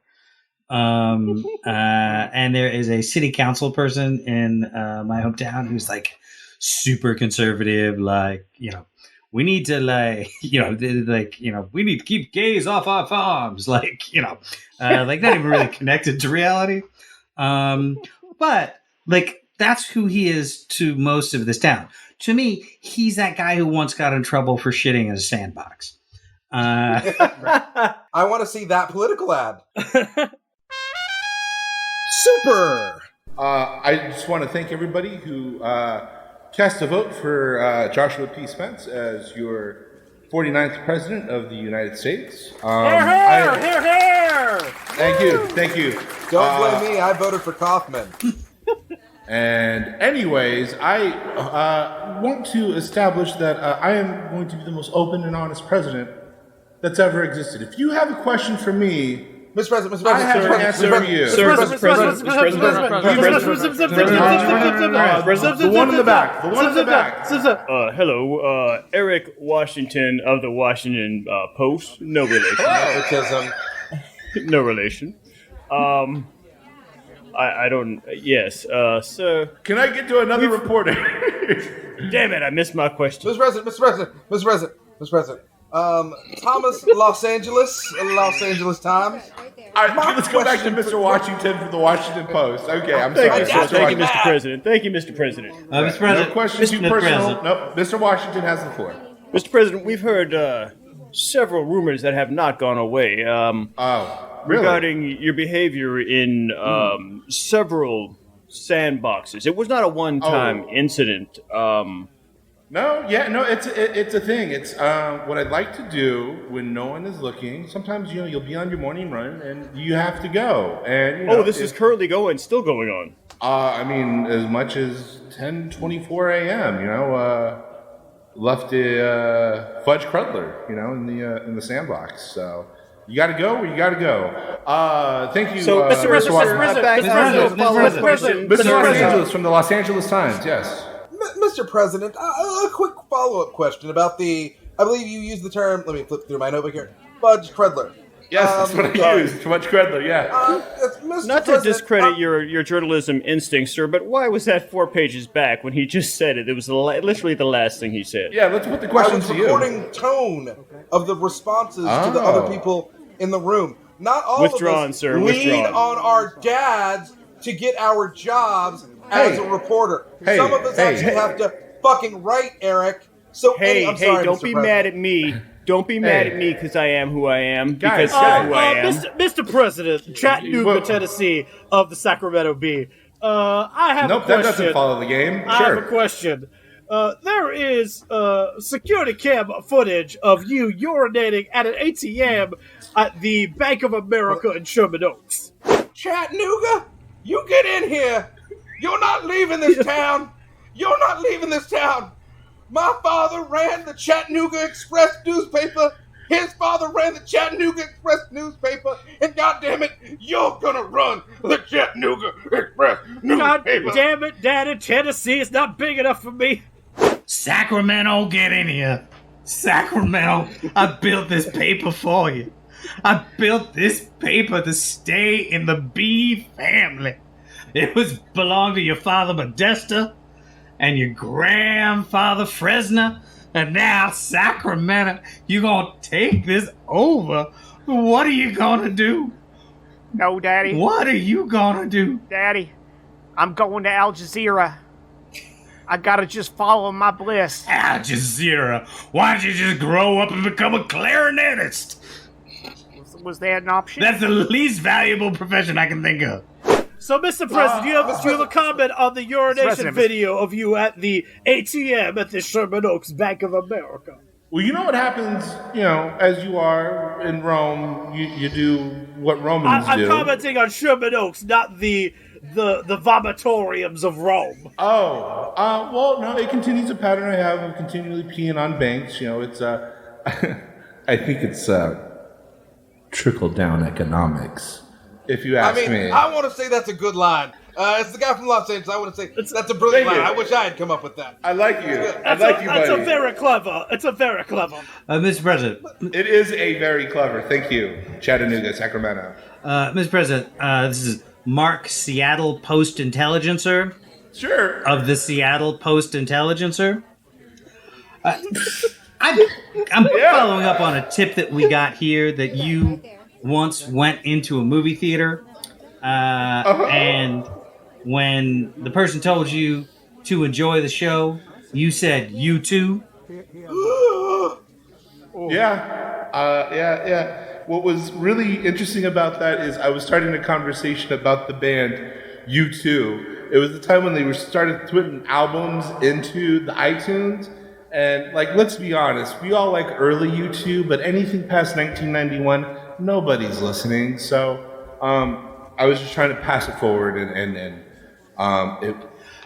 And there is a city council person in my hometown who's like super conservative, like, we need to we need to keep gays off our farms, like not even really connected to reality. But like that's who he is to most of this town. To me, he's that guy who once got in trouble for shitting in a sandbox. I want to see that political ad. Super! I just want to thank everybody who cast a vote for Joshua P. Spence as your 49th President of the United States. Here! Thank you. Don't blame me. I voted for Kaufman. And anyways, I want to establish that I am going to be the most open and honest president that's ever existed. If you have a question for me, Mr. President, I have an answer for you. The one in the back. Hello, Eric Washington of the Washington Post. No relation. Nepotism. No relation. I don't. Yes, sir. Can I get to another reporter? Damn it! I missed my question. Mr. President. Thomas, Los Angeles Times. All right, let's go back to Mr. Washington from the Washington Post. Okay, I'm Thank sorry. you, sir. Thank you, Mr. President. Thank you, Mr. President. Mr. President. No questions too personal. Nope. Mr. Washington has the floor. Mr. President, we've heard several rumors that have not gone away. Really? Regarding your behavior in several sandboxes. It was not a one-time incident. It's a thing. It's what I'd like to do when no one is looking. Sometimes you'll be on your morning run and you have to go. And this is currently still going on. I mean, as much as 10:24 a.m. Left a fudge cruddler, in the sandbox. So. You gotta go where you gotta go. Thank you, Mr. President. Mr. Angeles from the Los Angeles Times, yes. Mr. President, a quick follow-up question about I believe you used the term, let me flip through my notebook here, fudge cruddler. Yes, that's what I used, fudge cruddler, yeah. Not to discredit your journalism instincts, sir, but why was that 4 pages back when he just said it? It was literally the last thing he said. Yeah, let's put the question to you. I was recording tone of the responses to the other people in the room. Not all of us lean on our dads to get our jobs as a reporter. Some of us actually have to fucking write, Eric. So I'm sorry, don't Mr. be President. mad at me. Don't be mad at me because I am who I am. Guys, because of who I am. Mr. President, Chattanooga, Tennessee of the Sacramento Bee. I have a question. That doesn't follow the game. I have a question. There is security cam footage of you urinating at an ATM at the Bank of America in Sherman Oaks. Chattanooga, you get in here. You're not leaving this town. You're not leaving this town. My father ran the Chattanooga Express newspaper. His father ran the Chattanooga Express newspaper. And goddammit, you're gonna run the Chattanooga Express newspaper. God damn it, Daddy, Tennessee is not big enough for me. Sacramento, get in here. Sacramento, I built this paper for you. I built this paper to stay in the Bee family. It belonged to your father Modesta and your grandfather Fresno, and now Sacramento, you gonna take this over. What are you gonna do? No, Daddy. What are you gonna do? Daddy, I'm going to Al Jazeera. I gotta just follow my bliss. Al Jazeera. Why don't you just grow up and become a clarinetist? Was that an option? That's the least valuable profession I can think of. So, Mr. President, do you have a comment on the urination video of you at the ATM at the Sherman Oaks Bank of America? Well, you know what happens, as you are in Rome, you do what Romans do. I'm commenting on Sherman Oaks, not the vomitoriums of Rome. Well, no, it continues a pattern I have of continually peeing on banks. It's, I think it's trickle-down economics, if you ask me. I want to say that's a good line. It's the guy from Los Angeles. I want to say that's a brilliant line. I wish I had come up with that. I like you. That's a very clever. It's a very clever. Mr. President. It is a very clever. Thank you, Chattanooga, Sacramento. Mr. President, this is Mark Seattle Post-Intelligencer. Sure. Of the Seattle Post-Intelligencer. I'm following up on a tip that we got here that you once went into a movie theater and when the person told you to enjoy the show, you said you too. Yeah. What was really interesting about that is I was starting a conversation about the band U2. It was the time when they started putting albums into the iTunes. And, let's be honest, we all like early U2, but anything past 1991, nobody's listening. So I was just trying to pass it forward, and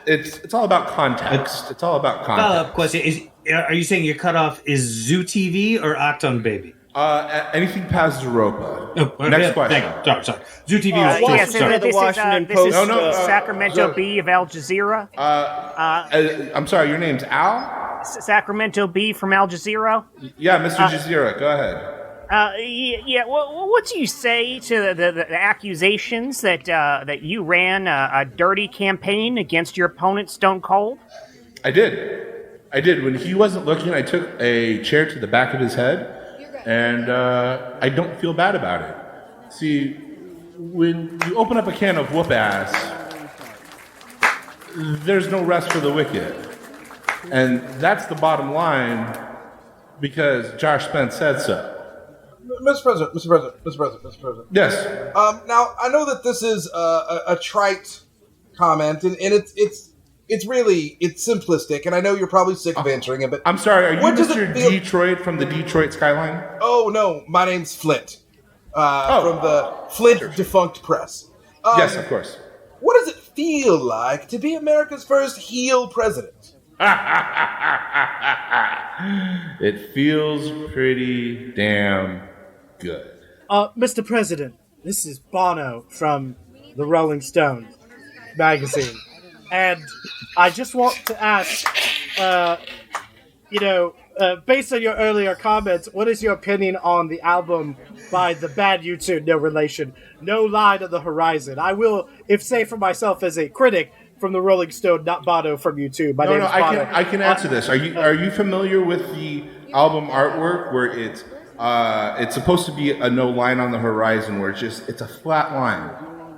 it's all about context. It's all about context. Follow-up question: are you saying your cutoff is Zoo TV or Octon Baby? Anything past Europa. Next question. Sorry. Zoo TV. Yes, sorry, the Washington this is Post. Sacramento Bee of Al Jazeera. I'm sorry, your name's Al? Sacramento Bee from Al Jazeera. Yeah, Mr. Jazeera, go ahead. What do you say to the accusations that you ran a dirty campaign against your opponent, Stone Cold? I did. When he wasn't looking, I took a chair to the back of his head, and I don't feel bad about it. See, when you open up a can of whoop ass, there's no rest for the wicked. And that's the bottom line, because Josh Spence said so. Mr. President. Yes. Now, I know that this is a trite comment, and it's really simplistic, and I know you're probably sick of answering it, but... I'm sorry, are you Mr. Detroit from the Detroit Skyline? Oh, no, my name's Flint. From the Flint Defunct Press. Yes, of course. What does it feel like to be America's first heel president? It feels pretty damn good. Mr. President, this is Bono from the Rolling Stone magazine. And I just want to ask, based on your earlier comments, what is your opinion on the album by the band U2, No Relation, No Line on the Horizon? I will, if say for myself as a critic from the Rolling Stone, not Bono from U2. My name is Bono. I can answer this. Are you familiar with the album artwork where it's supposed to be a no line on the horizon, where it's a flat line?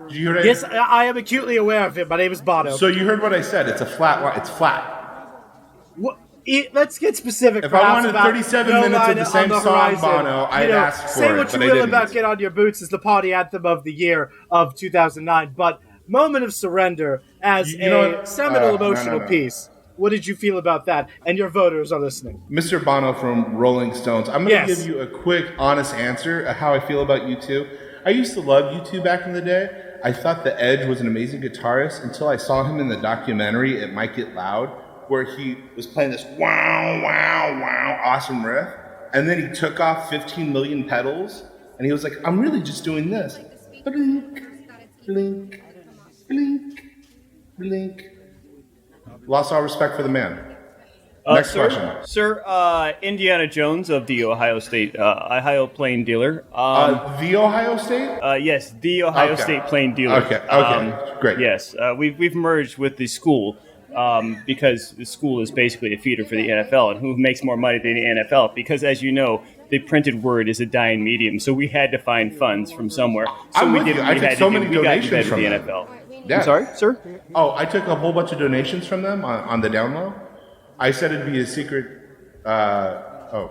Did you hear that? Yes, I am acutely aware of it. My name is Bono. So you heard what I said. It's a flat line. It's flat. Let's get specific. If I wanted 37 minutes of the same song, Bono, I'd ask for it. Say what you will about Get On Your Boots is the party anthem of the year of 2009, but Moment of Surrender as a seminal emotional piece. What did you feel about that? And your voters are listening. Mr. Bono from Rolling Stones, I'm going to give you a quick, honest answer of how I feel about U2. I used to love U2 back in the day. I thought the Edge was an amazing guitarist until I saw him in the documentary It Might Get Loud, where he was playing this wow, wow, wow awesome riff, and then he took off 15 million pedals, and he was like, I'm really just doing this. Blink, blink, blink, blink. Lost all respect for the man. Next question. Sir, Indiana Jones of the Ohio Plain Dealer. The Ohio State? Yes, the Ohio State Plain Dealer. Okay, great. Yes, we've merged with the school because the school is basically a feeder for the NFL, and who makes more money than the NFL? Because, as you know, the printed word is a dying medium, so we had to find funds from somewhere. So I took so many donations from the them. NFL. Yeah. I'm sorry, sir? Oh, I took a whole bunch of donations from them on the down low. I said it'd be a secret. I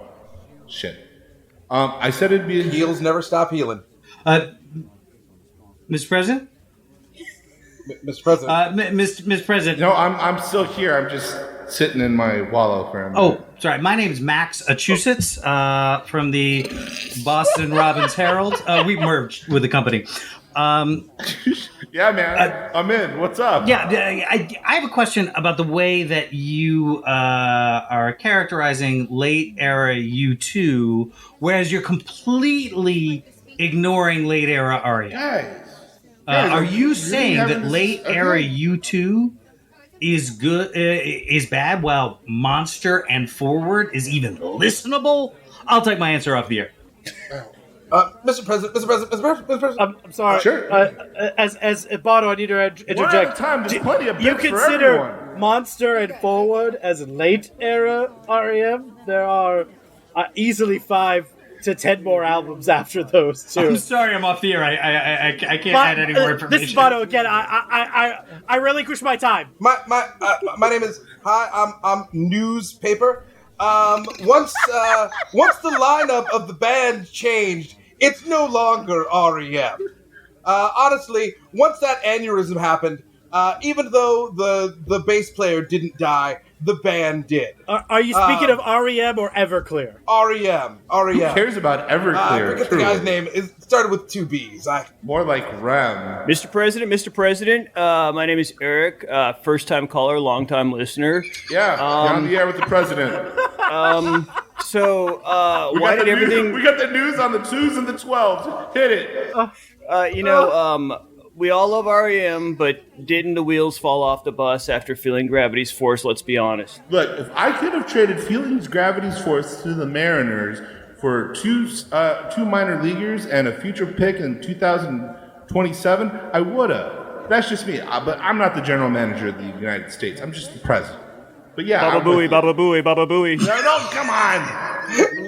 said it'd be Heels never stop healing. Mr. President? Mr. President. Mr. President. No, I'm still here. I'm just sitting in my wallow for a minute. Oh, sorry. My name is Max Achusetts from the Boston Robbins Herald. We merged with the company. Yeah, man. I'm in. What's up? Yeah, I have a question about the way that you are characterizing late era U2, whereas you're completely ignoring late era REM. Guys, are you saying that late era U2 is good, is bad, while Monster and Forward is even listenable? I'll take my answer off the air. Mr. President. I'm sorry. Sure. As Bono, I need to interject. One at a time. There's plenty of You bits for consider everyone. Monster and Forward as late era REM? There are easily 5 to 10 more albums after those two. I'm sorry, I'm off the air. I can't add any more information. This is Bono again. I relinquish my time. My name is I'm newspaper. Once the lineup of the band changed, it's no longer REM. Honestly, once that aneurysm happened, even though the bass player didn't die, the band did. Are you speaking of REM or Everclear? REM. Who cares about Everclear? I forget the guy's name. It started with 2 B's. More like REM. Mr. President, my name is Eric, first-time caller, long-time listener. Yeah, you're on the air with the president. So, why did everything... We got the news on the 2s and the 12s. Hit it. We all love REM, but didn't the wheels fall off the bus after feeling gravity's force? Let's be honest. Look, if I could have traded Feeling's gravity's force to the Mariners for two minor leaguers and a future pick in 2027, I would have. That's just me. But I'm not the general manager of the United States. I'm just the president. But yeah, Baba Booey, Baba Booey, Baba Booey. No, come on.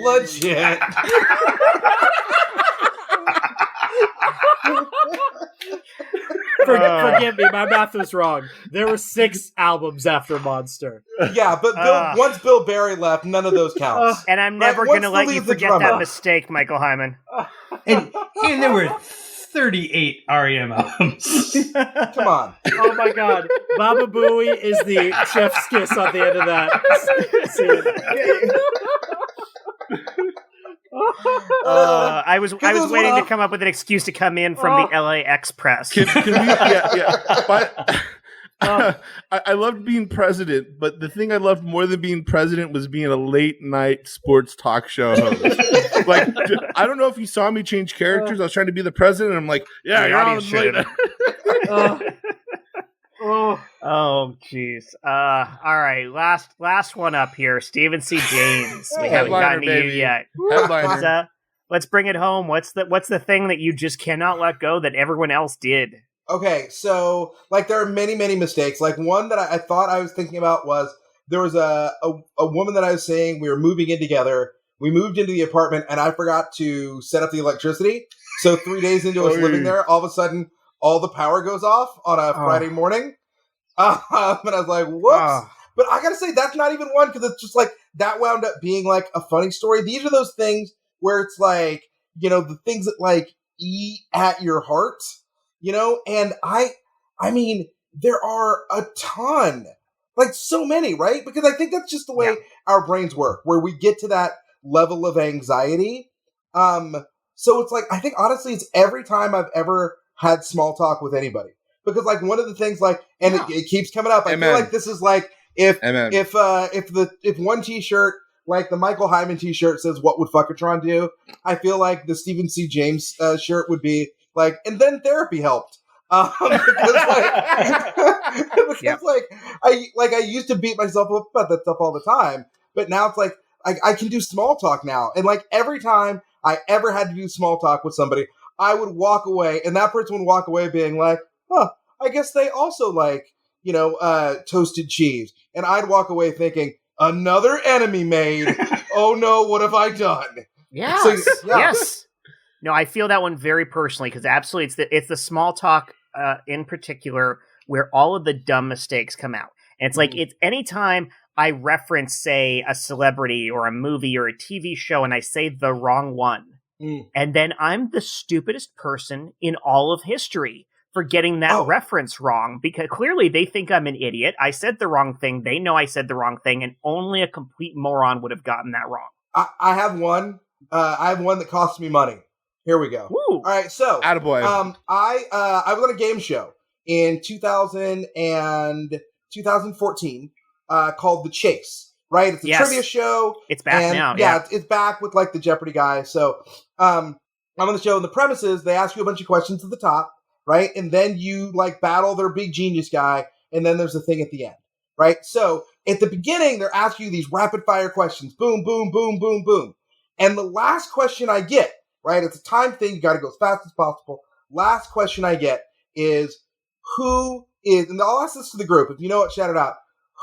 Legit. Forgive me, my math was wrong. There were 6 albums after Monster. Yeah, but once Bill Berry left, none of those counts. And I'm never going to let you forget that mistake, Michael Heiman. And there were 38 REM albums. Come on. Oh my god. Baba Booey is the chef's kiss on the end of that scene. I was waiting to come up with an excuse to come in from the LA Express. Can we, yeah. But, I loved being president, but the thing I loved more than being president was being a late night sports talk show host. Like, I don't know if you saw me change characters. I was trying to be the president, and I'm like, yeah, you're on late night. Oh, jeez. All right, last one up here. Stephen C. James. We haven't gotten to you yet. Let's bring it home. What's the thing that you just cannot let go that everyone else did? Okay, so there are many, many mistakes. One that I thought I was thinking about was there was a woman that I was seeing. We were moving in together. We moved into the apartment, and I forgot to set up the electricity. So 3 days into us living there, all of a sudden, all the power goes off on a Friday morning. And I was like, whoops. But I gotta say, that's not even one, because it's just that wound up being a funny story. These are those things where it's the things that eat at your heart, and I mean, there are a ton, so many, right? Because I think that's just the way our brains work, where we get to that level of anxiety. So it's I think honestly, it's every time I've ever had small talk with anybody, because one of the things it keeps coming up. I feel like this is if one T-shirt, the Michael Heiman T-shirt says "What would Fuckatron do?" I feel like the Stephen C. James shirt would be and then therapy helped. Because I used to beat myself up about that stuff all the time, but now it's I can do small talk now, and every time I ever had to do small talk with somebody, I would walk away, and that person would walk away being I guess they also toasted cheese. And I'd walk away thinking, another enemy made. Oh no, what have I done? Yes. Yes. No, I feel that one very personally, because absolutely it's the small talk in particular where all of the dumb mistakes come out. And it's it's anytime I reference, say, a celebrity or a movie or a TV show and I say the wrong one. And then I'm the stupidest person in all of history for getting that reference wrong, because clearly they think I'm an idiot. I said the wrong thing. They know I said the wrong thing, and only a complete moron would have gotten that wrong. I have one. I have one that cost me money. Here we go. Woo. All right, so attaboy. I was on a game show in 2014 called The Chase. Right, it's a trivia show. It's back now. Yeah, it's back with the Jeopardy guy. So I'm on the show, and the premise is they ask you a bunch of questions at the top, right, and then you battle their big genius guy, and then there's a thing at the end, right? So at the beginning, they're asking you these rapid fire questions, boom, boom, boom, boom, boom, and the last question I get, right, it's a time thing. You got to go as fast as possible. Last question I get is who is, and I'll ask this to the group. If you know it, shout it out.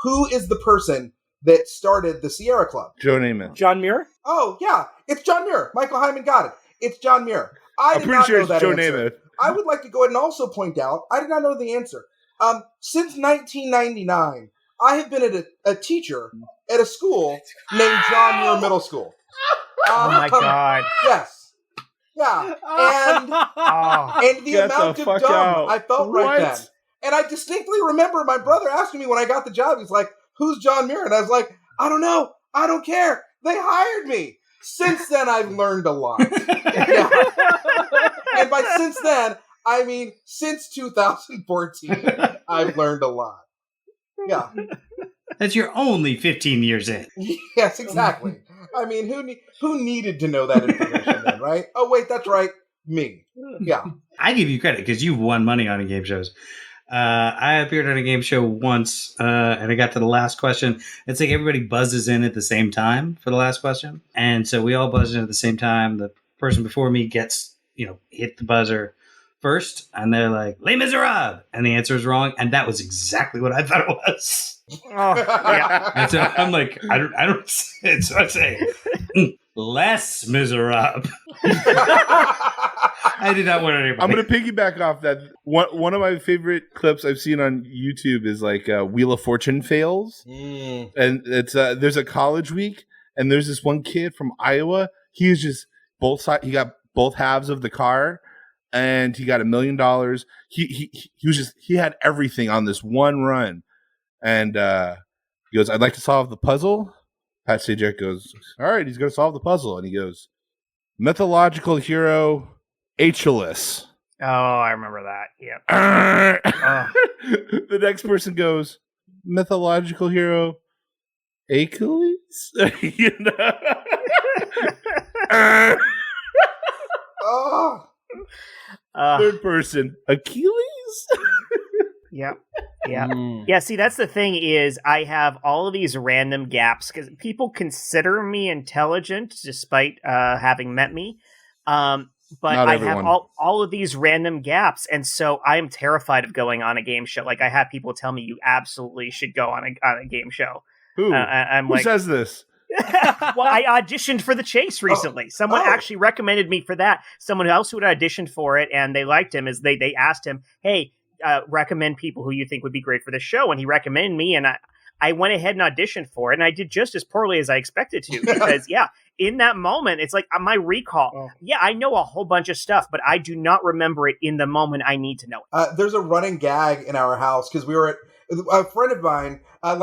Who is the person that started the Sierra Club? Joe Namath. John Muir? Oh, yeah. It's John Muir. Michael Heiman got it. It's John Muir. I'm pretty sure it's Joe Namath. I would like to go ahead and also point out, I did not know the answer. Since 1999, I have been a teacher at a school named John Muir Middle School. Oh, my God. Yes. Yeah. And the amount of dumb I felt right then. And I distinctly remember my brother asking me when I got the job, he's like, who's John Muir? And I was like, I don't know. I don't care. They hired me. Since then, I've learned a lot. Yeah. And by since then, I mean since 2014, I've learned a lot. Yeah. That's you're only 15 years in. Yes, exactly. I mean, who needed to know that information then, right? Oh, wait, that's right. Me. Yeah. I give you credit because you've won money on game shows. I appeared on a game show once, and I got to the last question. It's like everybody buzzes in at the same time for the last question. And so we all buzz in at the same time. The person before me gets, hit the buzzer first, and they're like, Les Miserables! And the answer is wrong. And that was exactly what I thought it was. Oh, yeah. And so I'm like, I don't say it. So I say, Les Miserables. I did not want anybody. I'm going to piggyback off that. One of my favorite clips I've seen on YouTube is like Wheel of Fortune fails. And it's there's a college week, and there's this one kid from Iowa. He is just both sides. He got both halves of the car, and he got $1 million. He had everything on this one run. And he goes, I'd like to solve the puzzle. Pat Sajak goes, all right, he's going to solve the puzzle. And he goes, mythological hero Achilles. Oh, I remember that. Yeah. The next person goes, mythological hero Achilles? Third person, Achilles? Yeah. Yeah. Yeah. See, that's the thing is I have all of these random gaps because people consider me intelligent despite having met me. But Not I everyone. have all of these random gaps. And so I am terrified of going on a game show. Like I have people tell me you absolutely should go on a game show. Who? I'm Who like, says this? well, I auditioned for The Chase recently. Someone actually recommended me for that. Someone else who had auditioned for it and they liked him is they asked him, hey, recommend people who you think would be great for the show. And he recommended me and I went ahead and auditioned for it and I did just as poorly as I expected to because in that moment, it's like my recall. Oh. Yeah, I know a whole bunch of stuff, but I do not remember it in the moment I need to know it. There's a running gag in our house because we were at a friend of mine, a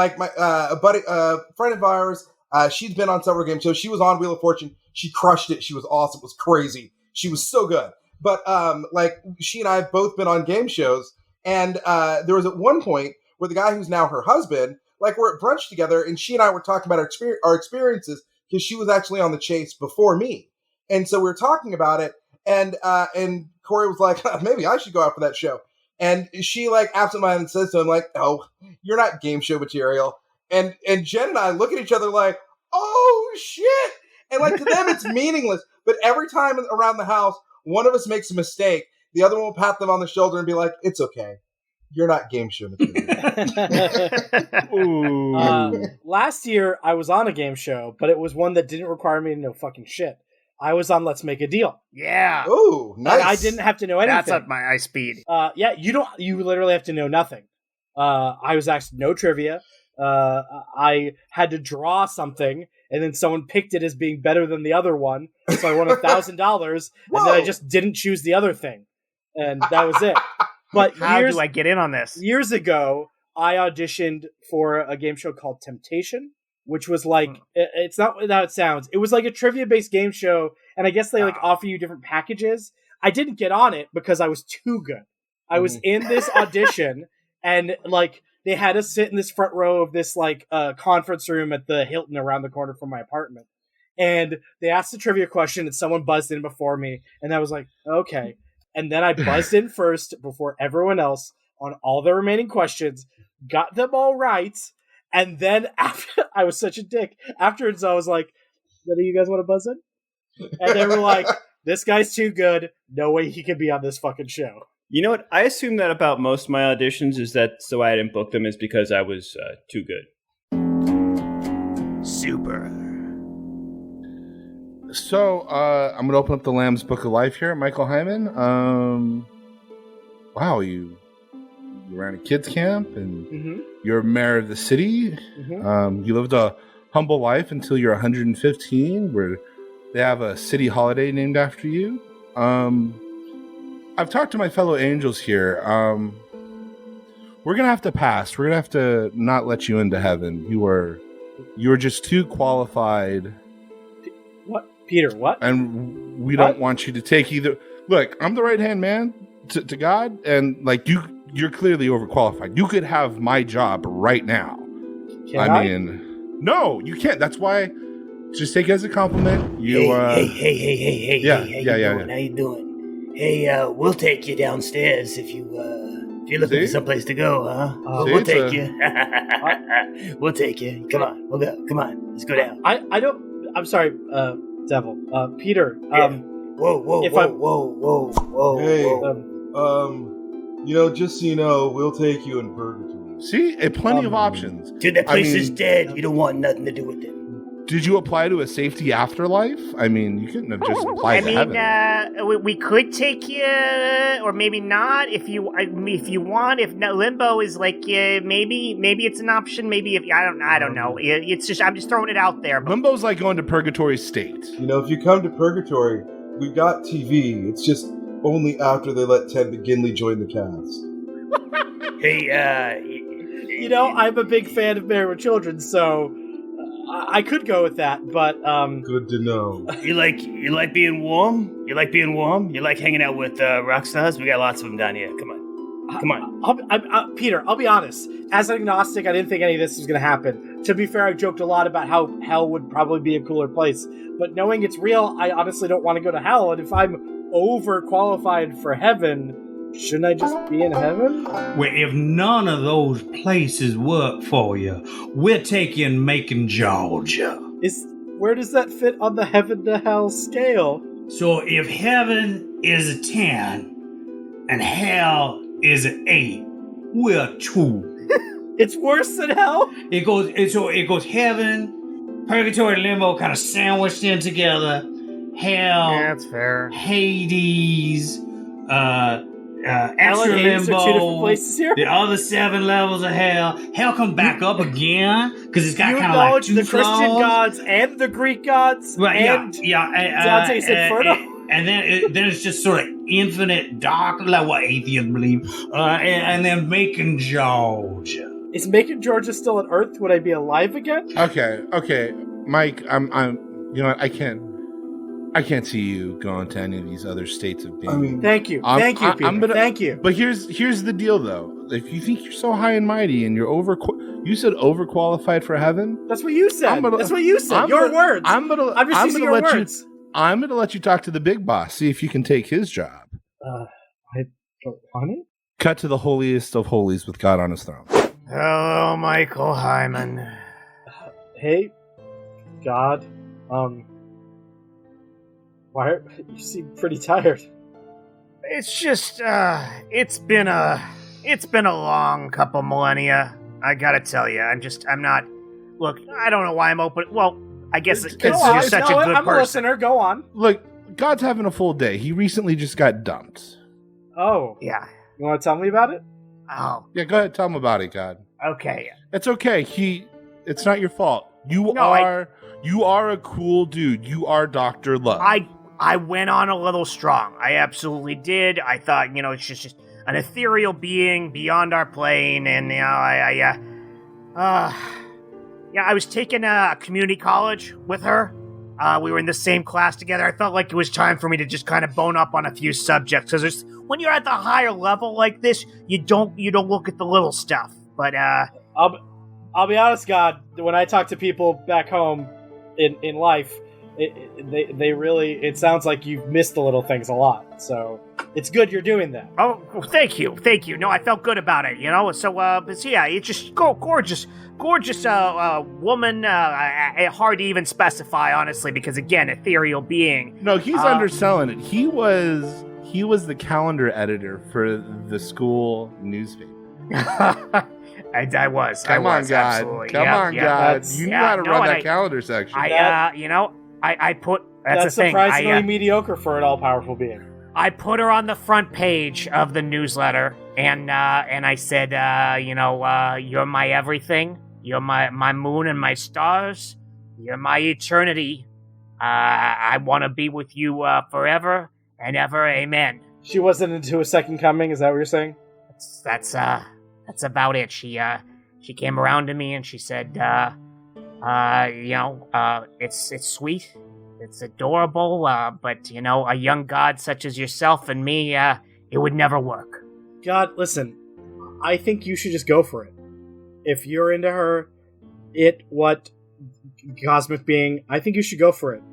friend of ours. She's been on several games, so she was on Wheel of Fortune. She crushed it. She was awesome. It was crazy. She was so good. But she and I have both been on game shows, and there was at one point where the guy who's now her husband, we're at brunch together, and she and I were talking about our experiences. Because she was actually on The Chase before me. And so we were talking about it, and Corey was like, maybe I should go out for that show. And she, absentmindedly says to him, oh, you're not game show material. And Jen and I look at each other like, oh, shit. And, to them, it's meaningless. But every time around the house, one of us makes a mistake, the other one will pat them on the shoulder and be like, it's okay. You're not game show material. Last year, I was on a game show, but it was one that didn't require me to know fucking shit. I was on Let's Make a Deal. Yeah. Ooh, nice. I didn't have to know anything. That's up my speed. You literally have to know nothing. I was asked no trivia. I had to draw something, and then someone picked it as being better than the other one, so I won $1,000, and then I just didn't choose the other thing. And that was it. But how do I get in on this? Years ago, I auditioned for a game show called Temptation, which was it's not how it sounds. It was like a trivia-based game show, and I guess they offer you different packages. I didn't get on it because I was too good. I was in this audition, and they had us sit in this front row of this conference room at the Hilton around the corner from my apartment. And they asked a trivia question, and someone buzzed in before me, and I was like, okay. And then I buzzed in first before everyone else on all the remaining questions, got them all right, and then after I was such a dick. Afterwards, I was like, "Do you guys want to buzz in?" And they were like, "This guy's too good. No way he can be on this fucking show." You know what? I assume that about most of my auditions is that so I didn't book them is because I was too good. Super. So, I'm going to open up the Lamb's Book of Life here, Michael Heiman. Wow, you ran a kids camp, and you're mayor of the city. You lived a humble life until you're 115, where they have a city holiday named after you. I've talked to my fellow angels here. we're gonna have to pass. We're gonna have to not let you into heaven. You're just too qualified. What, Peter? What? And we don't want you to take either. Look, I'm the right hand man to God, and like you're clearly overqualified. You could have my job right now. I mean, no, you can't. That's why. Just take it as a compliment. Hey, How you doing? Hey, we'll take you downstairs if you're looking for someplace to go, huh? We'll take you. We'll take you. Come on, we'll go. Come on, let's go down. I don't. I'm sorry, Devil. Peter. Whoa. Hey, just so you know, we'll take you in purgatory. See, plenty of options. Dude, that place is dead. You don't want nothing to do with it. Did you apply to a safety afterlife? I mean, you couldn't have just applied to heaven. We could take you, or maybe not if you want. If no, limbo is like maybe it's an option. Maybe if I don't know. It's just I'm just throwing it out there. Limbo's like going to purgatory state. If you come to purgatory, we've got TV. It's just only after they let Ted McGinley join the cast. Hey, I'm a big fan of Married with Children, so I could go with that, but good to know. You like being warm? You like being warm? You like hanging out with rock stars? We got lots of them down here. Come on. Peter, I'll be honest. As an agnostic, I didn't think any of this was going to happen. To be fair, I joked a lot about how hell would probably be a cooler place. But knowing it's real, I honestly don't want to go to hell. And if I'm overqualified for heaven, shouldn't I just be in heaven? Well, if none of those places work for you, we'll take you in Macon, Georgia. Where does that fit on the heaven to hell scale? So if heaven is a 10 and hell is an 8, we're 2. It's worse than hell? It goes heaven, purgatory, limbo kind of sandwiched in together. Hell. That's fair. Hades, extra Hell and Hades limbo, are 2 different places here? the other 7 levels of hell. Hell come back up again because it's got kind of like 2 the Christian flaws. gods and the Greek gods, Right, and Dante's Inferno. And then it's just sort of infinite dark, like what atheists believe. And then Macon, Georgia. Is Macon, Georgia still on Earth? Would I be alive again? Okay, Mike. I'm. You know what? I can't see you going to any of these other states of being. Thank you, Peter. Thank you. But here's the deal, though. If you think you're so high and mighty and you're you said overqualified for heaven. That's what you said. That's what you said. Your words. I'm just using your words. I'm gonna let you talk to the big boss. See if you can take his job. I don't want it. Cut to the holiest of holies with God on his throne. Hello, Michael Heiman. Hey, God. Why you seem pretty tired? It's just it's been a long couple millennia. I gotta tell you, I'm not. Look, I don't know why I'm open. Well, I guess because you're such a good person. I'm a listener. Go on. Look, God's having a full day. He recently just got dumped. Oh. Yeah. You want to tell me about it? Oh. Yeah, go ahead. Tell him about it, God. Okay. It's okay. It's not your fault. You are a cool dude. You are Dr. Love. I went on a little strong. I absolutely did. I thought, it's just an ethereal being beyond our plane, and I was taking a community college with her. We were in the same class together. I felt like it was time for me to just kind of bone up on a few subjects, because when you're at the higher level like this, you don't look at the little stuff. But I'll be honest, God. When I talk to people back home in life, they really, it sounds like you've missed the little things a lot. So it's good you're doing that. Oh, thank you. No, I felt good about it. So but yeah, it's just gorgeous woman. Hard to even specify, honestly, because again, ethereal being. No, he's underselling it. He was the calendar editor for the school newspaper. I was. Come on, God. Absolutely. Come on, God. You know how to run that calendar section. I put. That's the thing. Surprisingly mediocre for an all-powerful being. I put her on the front page of the newsletter, and I said, you're my everything. You're my moon and my stars. You're my eternity. I want to be with you forever and ever. Amen. She wasn't into a second coming. Is that what you're saying? that's about it. She came around to me and she said, it's sweet, it's adorable, but a young god such as yourself and me, it would never work. God, listen, I think you should just go for it. If you're into her, cosmic being, I think you should go for it.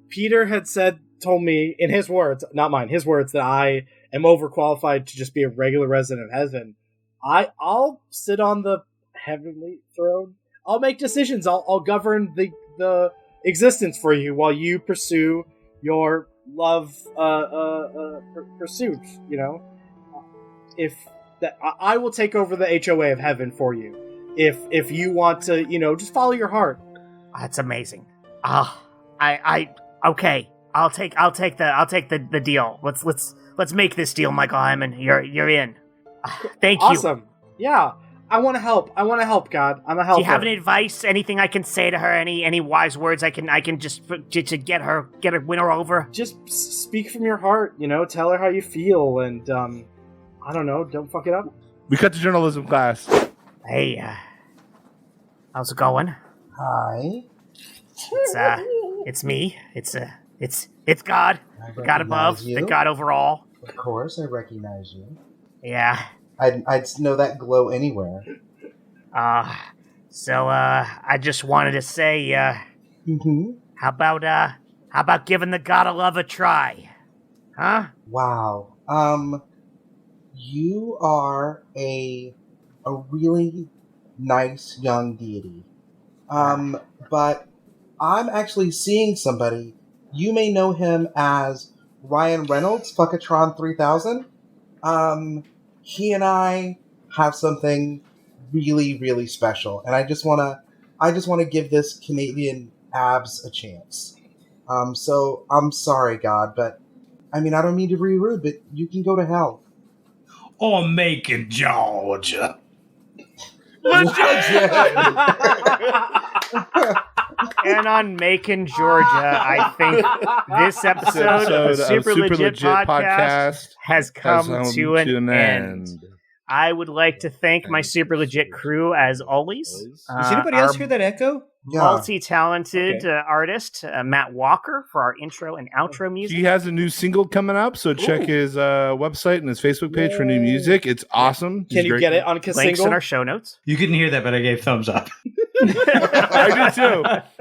Peter had told me in his words, not mine, his words, that I am overqualified to just be a regular resident of heaven. I'll sit on the heavenly throne. I'll make decisions. I'll govern the existence for you while you pursue your love pursuit. If that, I will take over the HOA of heaven for you. If you want to, just follow your heart. That's amazing. Okay. I'll take the deal. Let's make this deal, Michael Heiman. You're in. Thank you. Awesome. Yeah. I want to help. God. I'm a helper. Do you have any advice? Anything I can say to her? Any wise words I can just to get her win her over? Just speak from your heart. Tell her how you feel, and I don't know. Don't fuck it up. We cut to journalism class. Hey, how's it going? Hi. It's me. It's God. God above. You. The God over all. Of course, I recognize you. Yeah. I'd know that glow anywhere. So I just wanted to say, how about giving the God of love a try? Huh? Wow. You are a really nice young deity. But I'm actually seeing somebody. You may know him as Ryan Reynolds, Fuckatron 3000. He and I have something really, really special, and I just wanna give this Canadian abs a chance. So I'm sorry, God, but I don't mean to be rude, but you can go to hell. Or Macon, Georgia. And on Macon, Georgia, I think this episode of the Super Legit Podcast has come to an end. I would like to thank my Super Legit crew, as always. Does anybody else hear that echo? Multi-talented artist, Matt Walker, for our intro and outro music. He has a new single coming up, so check his website and his Facebook page for new music. It's awesome. Can you get it on a Links single? in our show notes. You couldn't hear that, but I gave thumbs up.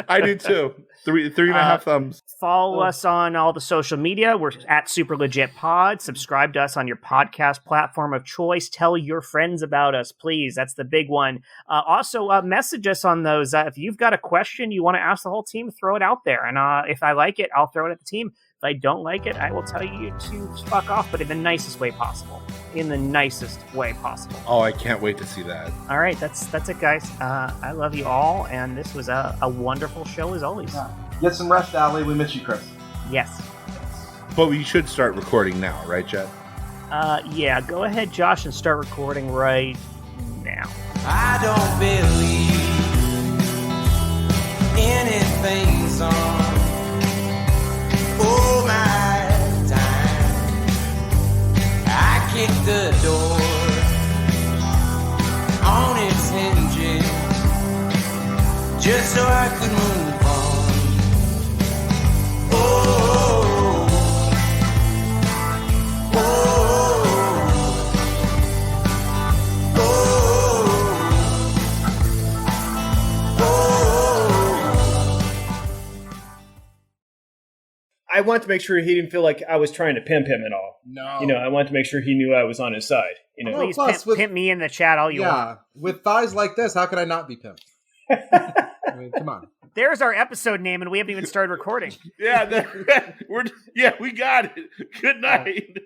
I did too. Three and a half thumbs. Follow us on all the social media. We're at Super Legit Pod. Subscribe to us on your podcast platform of choice. Tell your friends about us, please. That's the big one. Also, message us on those. If you've got a question you want to ask the whole team, throw it out there. And if I like it, I'll throw it at the team. If I don't like it, I will tell you to fuck off, but in the nicest way possible. Oh, I can't wait to see that. All right, that's it, guys. I love you all, and this was a wonderful show as always. Yeah. Get some rest, Allie. We miss you, Chris. Yes. But we should start recording now, right, Jet? Yeah, go ahead, Josh, and start recording right now. I don't believe anything's on. Oh, my time. I kicked the door on its hinges just so I could move on. Oh, oh, I want to make sure he didn't feel like I was trying to pimp him at all. No. I want to make sure he knew I was on his side. Please plus pimp me in the chat all you want. Yeah, with thighs like this, how could I not be pimped? I mean, come on. There's our episode name, and we haven't even started recording. We got it. Good night.